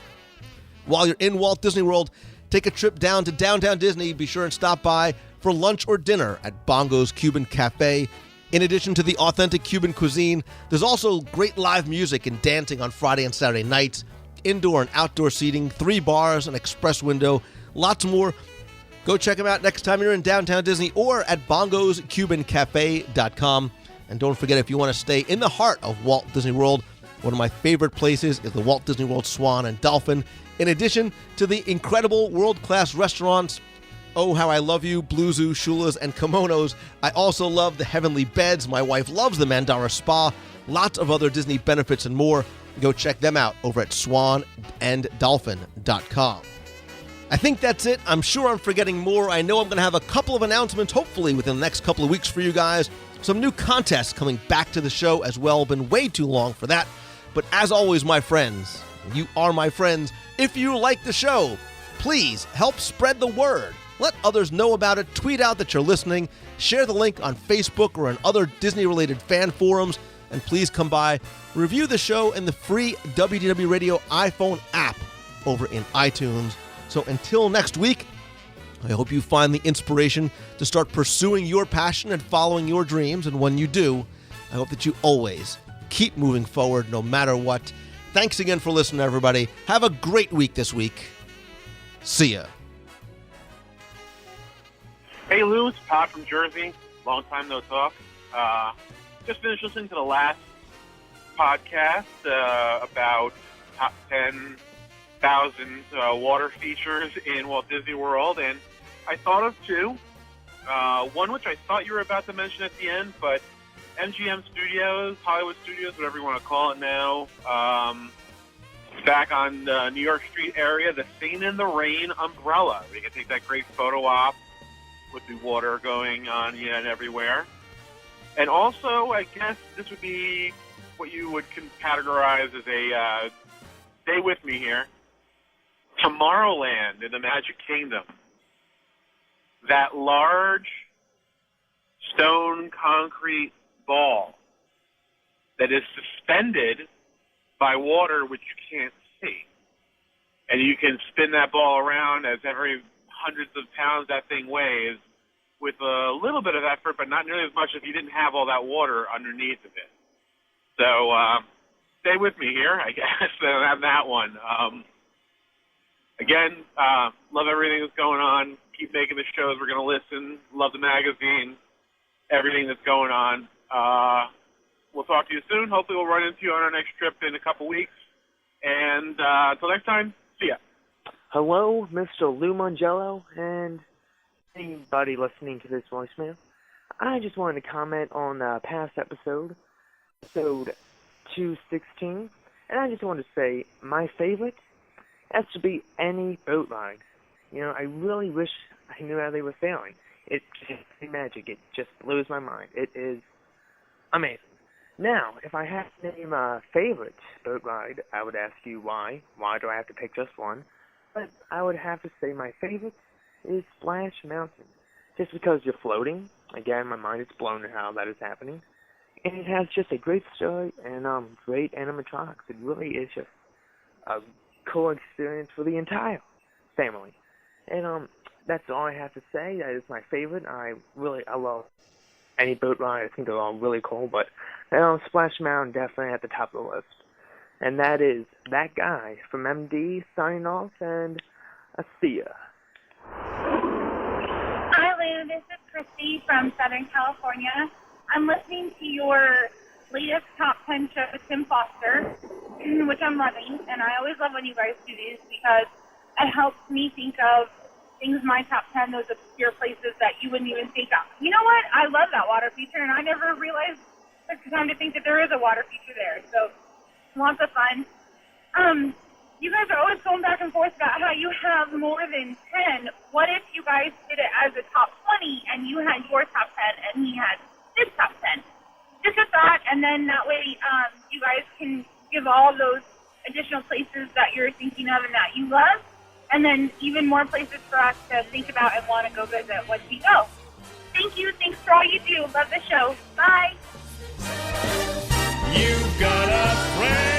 While you're in Walt Disney World, take a trip down to downtown Disney. Be sure and stop by for lunch or dinner at Bongo's Cuban Cafe. In addition to the authentic Cuban cuisine, there's also great live music and dancing on Friday and Saturday nights, indoor and outdoor seating, 3 bars, an express window, lots more. Go check them out next time you're in downtown Disney or at bongoscubancafe.com. And don't forget, if you want to stay in the heart of Walt Disney World, one of my favorite places is the Walt Disney World Swan and Dolphin. In addition to the incredible world-class restaurants, Oh How I Love You, Blue Zoo, Shula's, and Kimonos, I also love the Heavenly Beds. My wife loves the Mandara Spa. Lots of other Disney benefits and more. Go check them out over at swananddolphin.com. I think that's it. I'm sure I'm forgetting more. I know I'm going to have a couple of announcements, hopefully within the next couple of weeks for you guys. Some new contests coming back to the show as well. Been way too long for that. But as always, my friends, you are my friends. If you like the show, please help spread the word. Let others know about it. Tweet out that you're listening. Share the link on Facebook or on other Disney-related fan forums. And please come by, review the show in the free WDW Radio iPhone app over in iTunes. So until next week, I hope you find the inspiration to start pursuing your passion and following your dreams. And when you do, I hope that you always keep moving forward no matter what. Thanks again for listening, everybody. Have a great week this week. See ya. Hey, Lou, it's Todd from Jersey. Long time no talk. Just finished listening to the last podcast about top 10,000 water features in Walt Disney World, and I thought of 2. One which I thought you were about to mention at the end, but MGM Studios, Hollywood Studios, whatever you want to call it now, back on the New York Street area, the Singing in the Rain umbrella. We can take that great photo op with the water going on and everywhere. And also, I guess this would be what you would categorize as a, stay with me here, Tomorrowland in the Magic Kingdom. That large stone concrete ball that is suspended by water which you can't see. and you can spin that ball around as every hundreds of pounds that thing weighs with a little bit of effort, but not nearly as much if you didn't have all that water underneath of it. So stay with me here, I guess, on that one. Again, love everything that's going on. Keep making the shows. We're going to listen. Love the magazine, everything that's going on. We'll talk to you soon. Hopefully we'll run into you on our next trip in a couple weeks. And until next time, see ya. Hello, Mr. Lou Mangello, and anybody listening to this voicemail. I just wanted to comment on the past episode 216, and I just wanted to say my favorite has to be any boat ride. You know, I really wish I knew how they were sailing. It's just magic. It just blows my mind. It is amazing. Now, if I had to name a favorite boat ride, I would ask you why. Why do I have to pick just one? But I would have to say my favorite is Splash Mountain. Just because you're floating. Again, my mind is blown at how that is happening. And it has just a great story and great animatronics. It really is just a cool experience for the entire family. And that's all I have to say. That is my favorite. I love any boat ride. I think they're all really cool, but Splash Mountain definitely at the top of the list. And that is that guy from MD signing off, and I'll see ya. Hi, Lou. This is Christy from Southern California. I'm listening to your latest Top 10 show with Tim Foster, which I'm loving. And I always love when you guys do these because it helps me think of things in my top 10, those obscure places that you wouldn't even think of. You know what? I love that water feature, and I never realized took the time to think that there is a water feature there. So lots of fun. You guys are always going back and forth about how you have more than 10. What if you guys did it as a top 20 and you had your top 10 and he had his top 10? Just a thought, and then that way you guys can give all those additional places that you're thinking of and that you love, and then even more places for us to think about and want to go visit once we go. Thank you. Thanks for all you do. Love the show. Bye. You've got a friend.